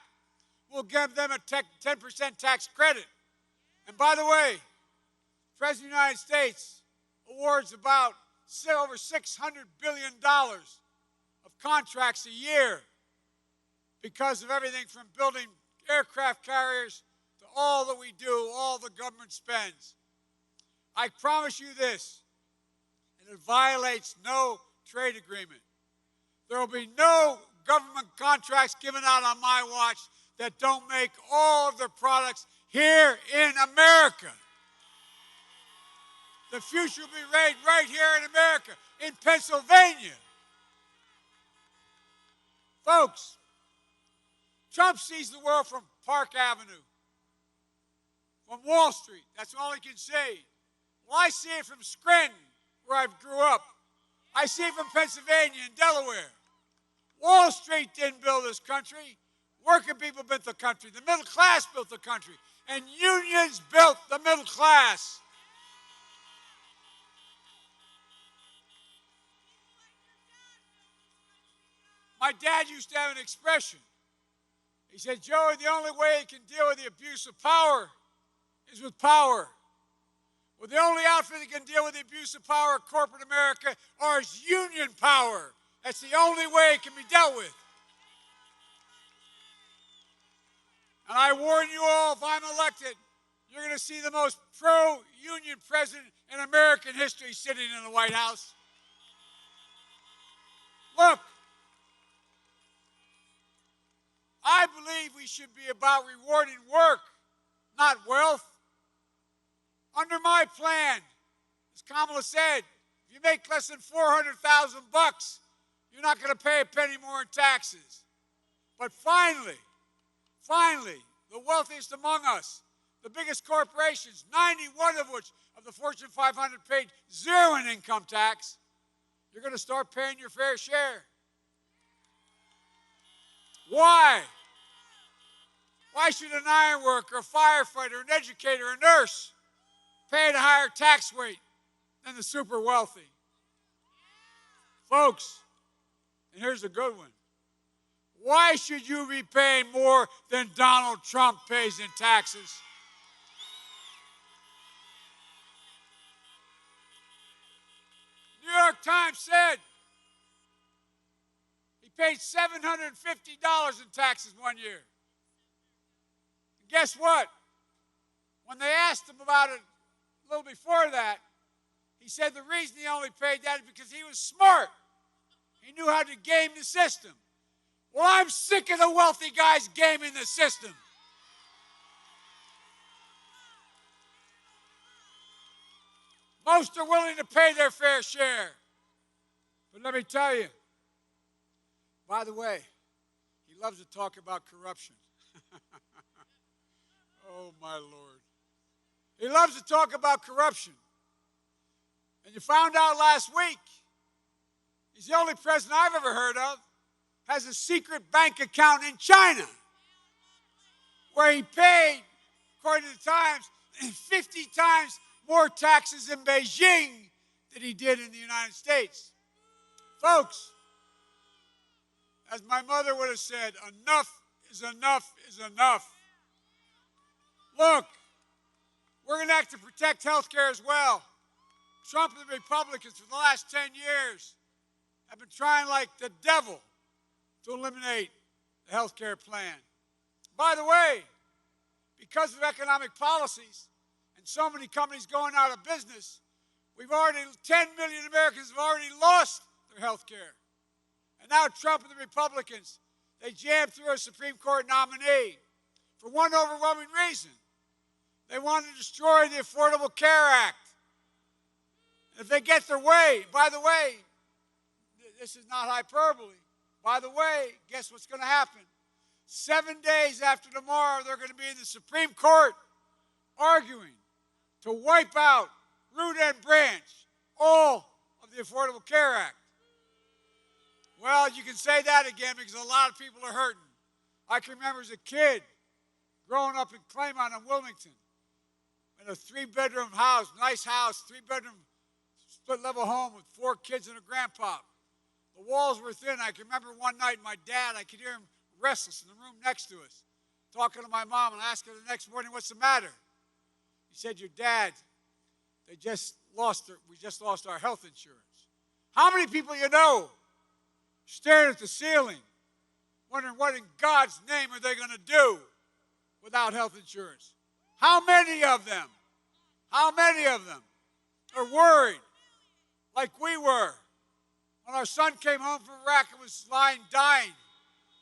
will give them a 10% tax credit. And by the way, the President of the United States awards about over $600 billion of contracts a year because of everything from building aircraft carriers to all that we do, all the government spends. I promise you this, and it violates no trade agreement. There will be no government contracts given out on my watch that don't make all of their products here in America. The future will be made right here in America, in Pennsylvania. Folks, Trump sees the world from Park Avenue, from Wall Street. That's all he can see. Well, I see it from Scranton, where I grew up. I see it from Pennsylvania and Delaware. Wall Street didn't build this country. Working people built the country. The middle class built the country. And unions built the middle class. My dad used to have an expression. He said, Joey, the only way you can deal with the abuse of power is with power. Well, the only outfit that can deal with the abuse of power of corporate America is union power. That's the only way it can be dealt with. And I warn you all, if I'm elected, you're going to see the most pro-union president in American history sitting in the White House. Look, I believe we should be about rewarding work, not wealth. Under my plan, as Kamala said, if you make less than $400,000, you're not going to pay a penny more in taxes. But finally, the wealthiest among us, the biggest corporations, 91 of which of the Fortune 500 paid zero in income tax, you're going to start paying your fair share. Why? Why should an iron worker, a firefighter, an educator, a nurse pay at a higher tax rate than the super wealthy? Folks, and here's a good one. Why should you be paying more than Donald Trump pays in taxes? New York Times said he paid $750 in taxes one year. And guess what? When they asked him about it a little before that, he said the reason he only paid that is because he was smart. He knew how to game the system. Well, I'm sick of the wealthy guys gaming the system. Most are willing to pay their fair share. But let me tell you, by the way, he loves to talk about corruption. Oh, my Lord. He loves to talk about corruption. And you found out last week, he's the only president I've ever heard of, has a secret bank account in China, where he paid, according to the Times, 50 times more taxes in Beijing than he did in the United States. Folks, As my mother would have said, enough is enough is enough. Look, we're going to have to protect health care as well. Trump and the Republicans for the last 10 years have been trying like the devil to eliminate the health care plan. By the way, because of economic policies and so many companies going out of business, 10 million Americans have already lost their health care. And now Trump and the Republicans, they jammed through a Supreme Court nominee for one overwhelming reason. They want to destroy the Affordable Care Act. And if they get their way, by the way, this is not hyperbole, by the way, guess what's going to happen? 7 days after tomorrow, they're going to be in the Supreme Court arguing to wipe out, root and branch, all of the Affordable Care Act. Well, you can say that again because a lot of people are hurting. I can remember as a kid growing up in Claymont and Wilmington in a 3-bedroom house, nice house, 3-bedroom split-level home with 4 kids and a grandpa. The walls were thin. I can remember one night my dad, I could hear him restless in the room next to us, talking to my mom and asking her the next morning, what's the matter? He said, your dad, we just lost our health insurance. How many people you know staring at the ceiling, wondering what in God's name are they going to do without health insurance? How many of them? How many of them are worried like we were when our son came home from Iraq and was lying dying?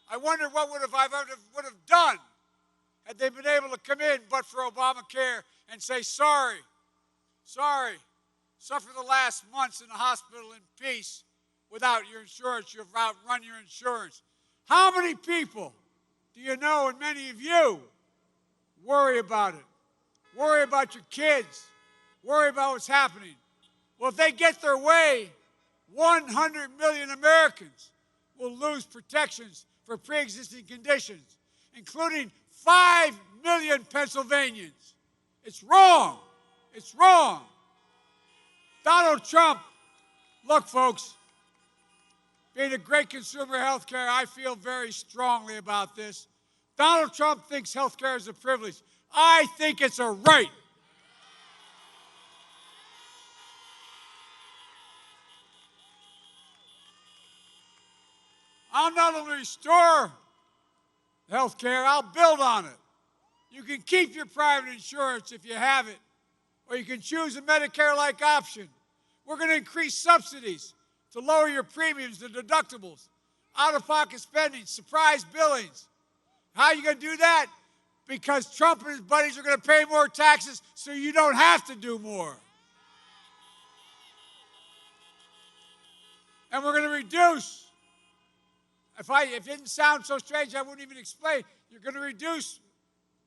I wonder what would have done had they been able to come in but for Obamacare and say, sorry, suffer the last months in the hospital in peace without your insurance. You've outrun your insurance. How many people do you know, and many of you, worry about it? Worry about your kids. Worry about what's happening. Well, if they get their way, 100 million Americans will lose protections for pre-existing conditions, including 5 million Pennsylvanians. It's wrong. It's wrong. Donald Trump, look, folks, being a great consumer of health care, I feel very strongly about this. Donald Trump thinks health care is a privilege. I think it's a right. I'll not only restore health care, I'll build on it. You can keep your private insurance if you have it, or you can choose a Medicare-like option. We're going to increase subsidies to lower your premiums, the deductibles, out-of-pocket spending, surprise billings. How are you going to do that? Because Trump and his buddies are going to pay more taxes so you don't have to do more. And we're going to reduce. If it didn't sound so strange, I wouldn't even explain. You're going to reduce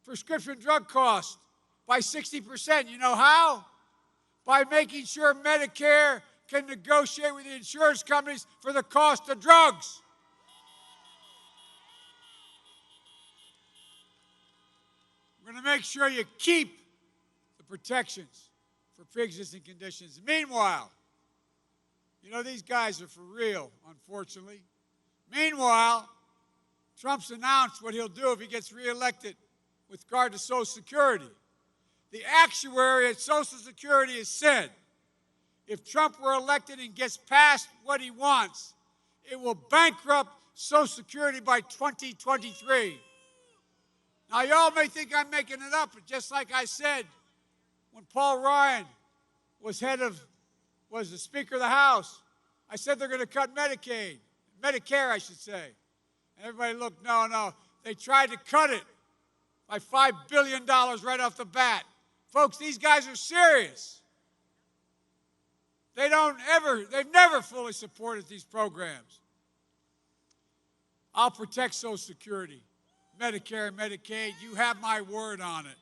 prescription drug costs by 60%. You know how? By making sure Medicare can negotiate with the insurance companies for the cost of drugs. We're going to make sure you keep the protections for pre-existing conditions. Meanwhile, you know, these guys are for real, unfortunately. Meanwhile, Trump's announced what he'll do if he gets reelected with regard to Social Security. The actuary at Social Security has said if Trump were elected and gets past what he wants, it will bankrupt Social Security by 2023. Now, y'all may think I'm making it up, but just like I said, when Paul Ryan was the Speaker of the House, I said they're going to cut Medicare, I should say. And everybody looked, no. They tried to cut it by $5 billion right off the bat. Folks, these guys are serious. They've never fully supported these programs. I'll protect Social Security, Medicare, and Medicaid. You have my word on it.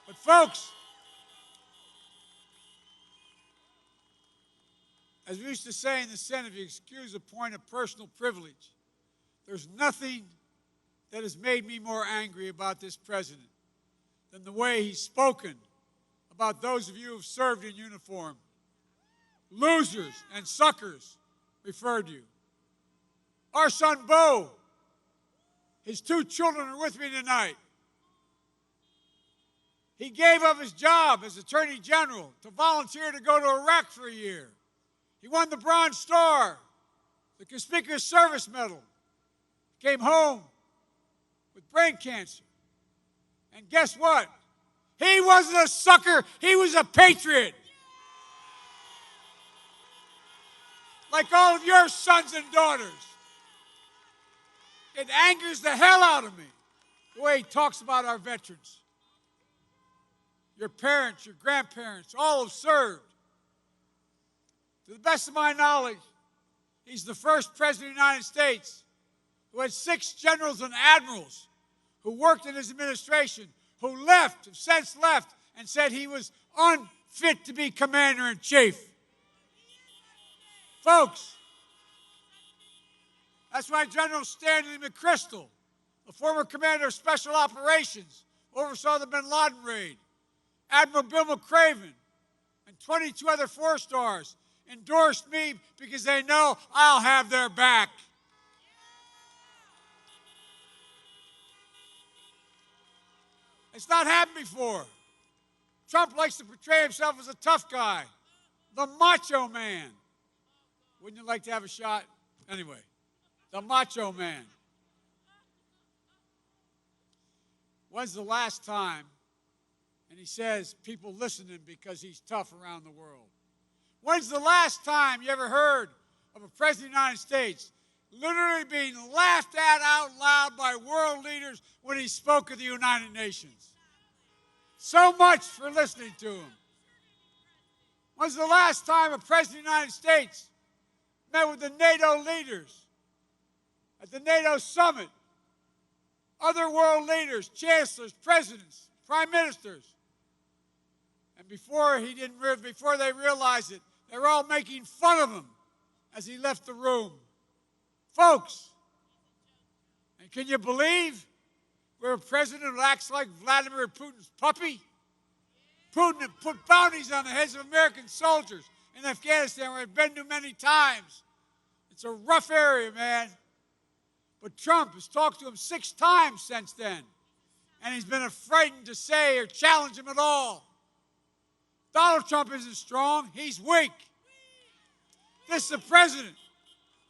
But folks, as we used to say in the Senate, if you excuse a point of personal privilege, there's nothing that has made me more angry about this president than the way he's spoken about those of you who have served in uniform. Losers and suckers referred to you. Our son, Bo, his 2 children are with me tonight. He gave up his job as Attorney General to volunteer to go to Iraq for a year. He won the Bronze Star, the Conspicuous Service Medal. Came home with brain cancer. And guess what? He wasn't a sucker. He was a patriot. Like all of your sons and daughters. It angers the hell out of me, the way he talks about our veterans. Your parents, your grandparents, all have served. To the best of my knowledge, he's the first president of the United States who had 6 generals and admirals who worked in his administration, who left, have since left, and said he was unfit to be commander-in-chief. Folks, that's why General Stanley McChrystal, the former commander of Special Operations, oversaw the bin Laden raid. Admiral Bill McCraven and 22 other 4-stars endorsed me because they know I'll have their back. It's not happened before. Trump likes to portray himself as a tough guy, the macho man. Wouldn't you like to have a shot? Anyway, the macho man. When's the last time, and he says people listen to him because he's tough around the world. When's the last time you ever heard of a president of the United States literally being laughed at out loud by world leaders when he spoke at the United Nations? So much for listening to him. When's the last time a president of the United States met with the NATO leaders at the NATO summit? Other world leaders, chancellors, presidents, prime ministers. And before they realized it, they were all making fun of him as he left the room. Folks, and can you believe we're a president who acts like Vladimir Putin's puppy? Putin had put bounties on the heads of American soldiers in Afghanistan, where I've been to many times. It's a rough area, man. But Trump has talked to him 6 times since then, and he's been frightened to say or challenge him at all. Donald Trump isn't strong, he's weak. This is a president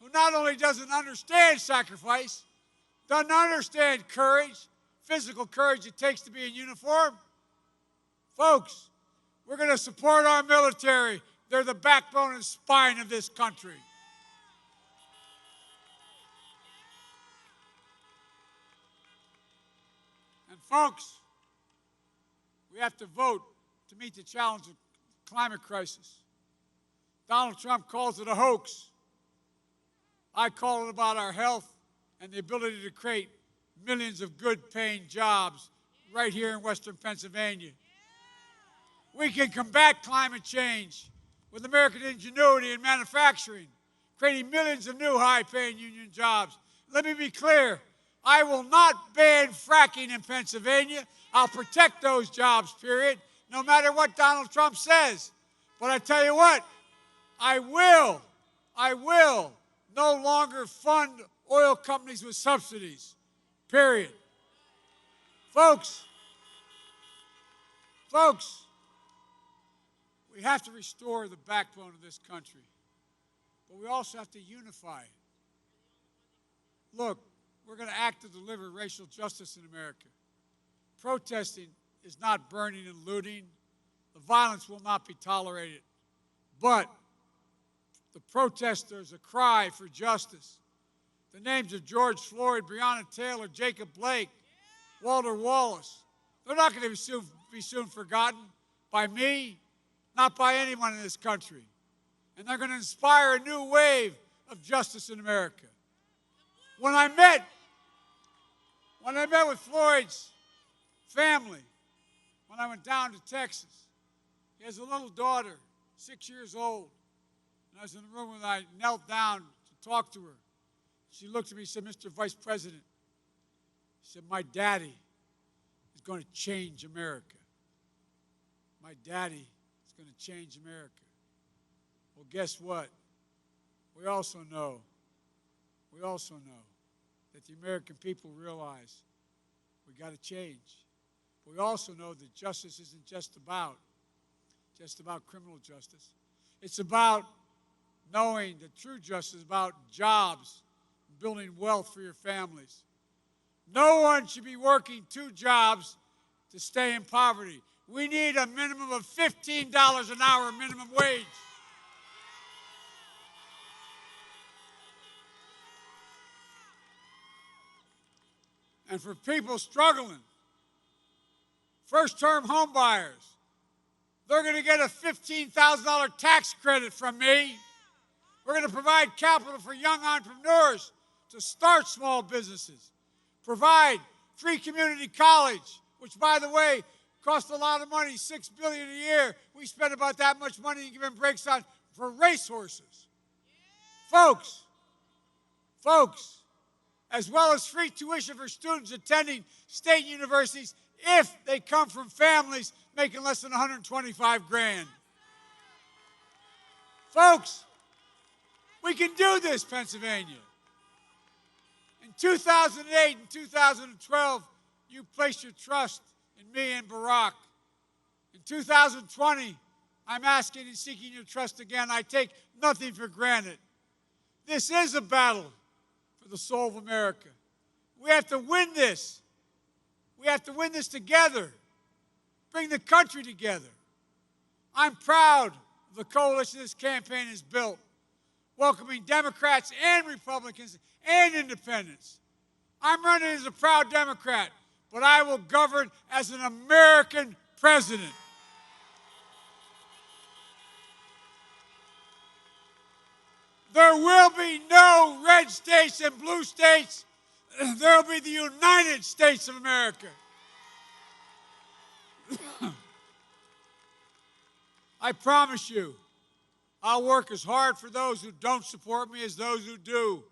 who not only doesn't understand sacrifice, doesn't understand courage, physical courage it takes to be in uniform. Folks, we're going to support our military. They're the backbone and spine of this country. And folks, we have to vote to meet the challenge of climate crisis. Donald Trump calls it a hoax. I call it about our health and the ability to create millions of good-paying jobs right here in Western Pennsylvania. We can combat climate change with American ingenuity and manufacturing, creating millions of new high-paying union jobs. Let me be clear. I will not ban fracking in Pennsylvania. I'll protect those jobs, period, no matter what Donald Trump says. But I tell you what, I will no longer fund oil companies with subsidies, period. Folks, we have to restore the backbone of this country, but we also have to unify it. Look, we're going to act to deliver racial justice in America. Protesting is not burning and looting. The violence will not be tolerated. But the protesters, a cry for justice. The names of George Floyd, Breonna Taylor, Jacob Blake, Walter Wallace, they're not going to be soon forgotten by me, not by anyone in this country. And they're going to inspire a new wave of justice in America. When I met with Floyd's family, when I went down to Texas, he has a little daughter, 6 years old. And I was in the room and I knelt down to talk to her. She looked at me and said, "Mr. Vice President," she said, "my daddy is going to change America. My daddy is going to change America." Well, guess what? We also know we also know that the American people realize we got to change. We also know that justice isn't just about criminal justice. It's about knowing that true justice is about jobs, building wealth for your families. No one should be working 2 jobs to stay in poverty. We need a minimum of $15 an hour minimum wage. And for people struggling, first-term home buyers, they're going to get a $15,000 tax credit from me. We're going to provide capital for young entrepreneurs to start small businesses, provide free community college, which, by the way, costs a lot of money, $6 billion a year. We spend about that much money giving breaks on for racehorses. Folks, as well as free tuition for students attending state universities if they come from families making less than 125 grand. Folks, we can do this, Pennsylvania. In 2008 and 2012, you placed your trust in me and Barack. In 2020, I'm asking and seeking your trust again. I take nothing for granted. This is a battle for the soul of America. We have to win this. We have to win this together. Bring the country together. I'm proud of the coalition this campaign has built, welcoming Democrats and Republicans and independents. I'm running as a proud Democrat, but I will govern as an American president. There will be no red states and blue states. There will be the United States of America. I promise you, I'll work as hard for those who don't support me as those who do.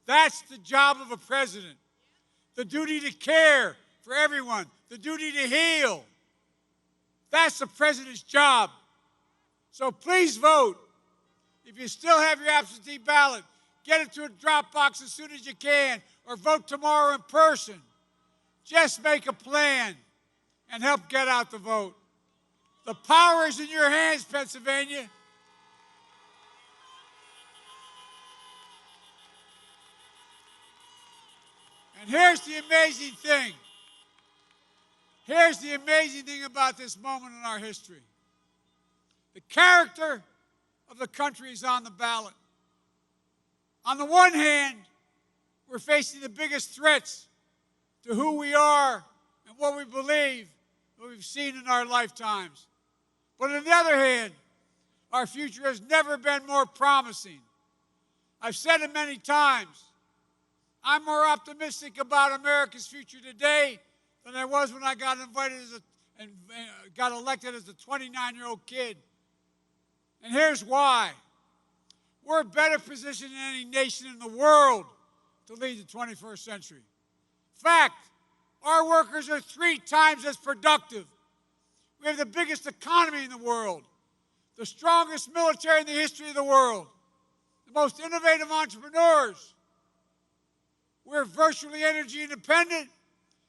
That's the job of a president. The duty to care for everyone. The duty to heal. That's the president's job. So please vote. If you still have your absentee ballot, get it to a drop box as soon as you can, or vote tomorrow in person. Just make a plan and help get out the vote. The power is in your hands, Pennsylvania. And here's the amazing thing. Here's the amazing thing about this moment in our history. The character of the country is on the ballot. On the one hand, we're facing the biggest threats to who we are and what we believe that we've seen in our lifetimes. But on the other hand, our future has never been more promising. I've said it many times. I'm more optimistic about America's future today than I was when I got invited and got elected as a 29-year-old kid. And here's why. We're better positioned than any nation in the world to lead the 21st century. In fact, our workers are 3 times as productive. We have the biggest economy in the world, the strongest military in the history of the world, the most innovative entrepreneurs. We're virtually energy independent,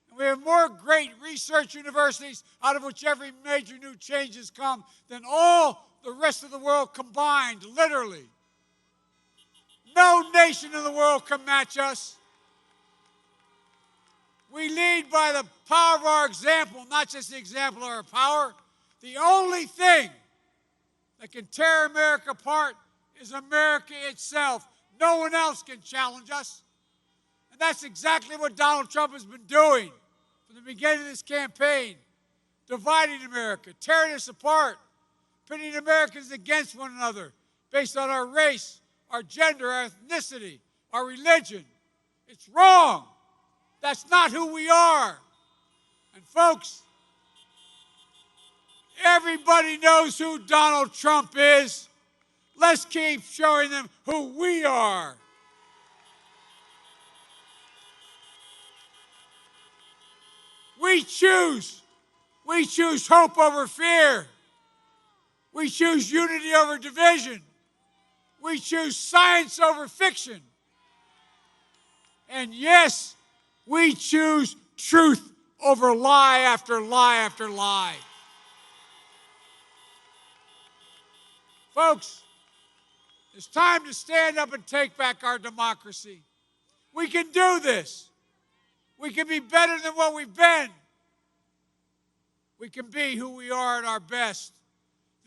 and we have more great research universities out of which every major new change has come than all the rest of the world combined, literally. No nation in the world can match us. We lead by the power of our example, not just the example of our power. The only thing that can tear America apart is America itself. No one else can challenge us. And that's exactly what Donald Trump has been doing from the beginning of this campaign, dividing America, tearing us apart, pitting Americans against one another based on our race, our gender, our ethnicity, our religion. It's wrong. That's not who we are. And folks, everybody knows who Donald Trump is. Let's keep showing them who we are. We choose hope over fear. We choose unity over division. We choose science over fiction. And yes, we choose truth over lie after lie after lie. Folks, it's time to stand up and take back our democracy. We can do this. We can be better than what we've been. We can be who we are at our best.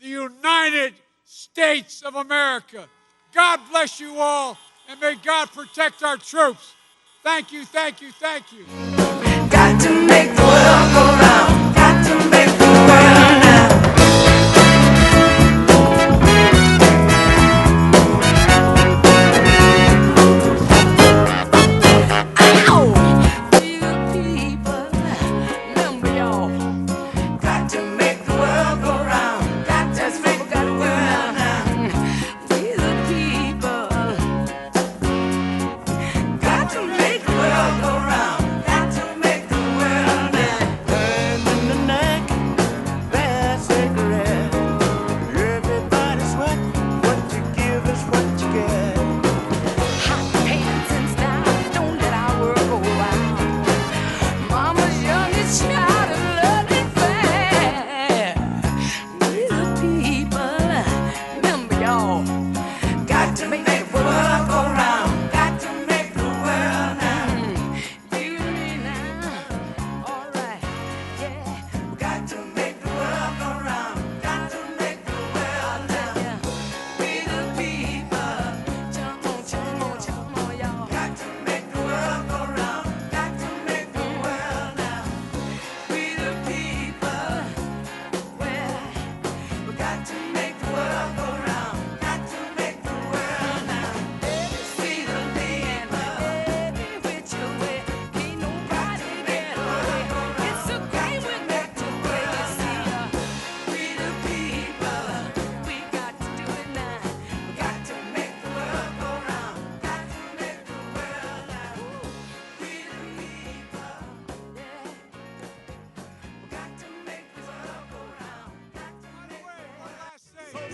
The United States of America. God bless you all, and may God protect our troops. Thank you, thank you, thank you. Got to make the world go round. Got to make the world now.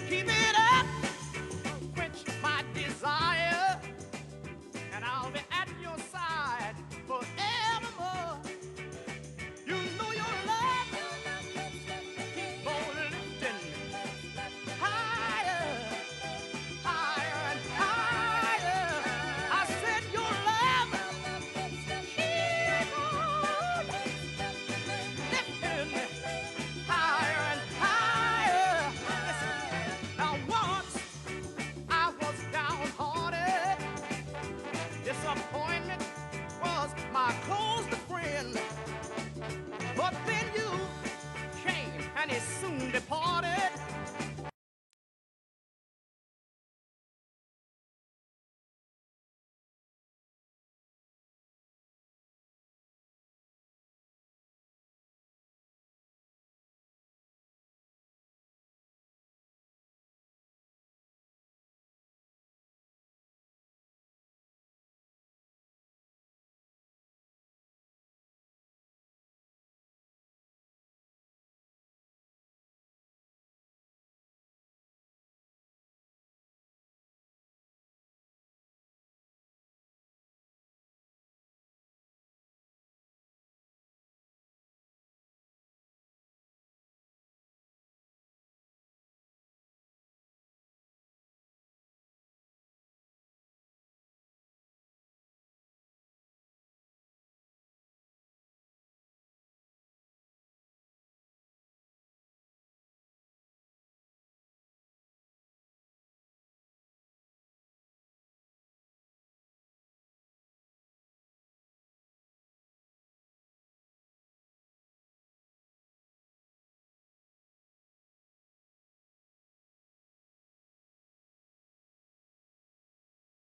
Keep it up, quench my desire, and I'll be at your side forevermore. You know your love keep on lifting higher, higher and higher. I said your love keep on lifting higher and higher. Now once I was downhearted, disappointment was my closest friend. But then you came and it soon departed.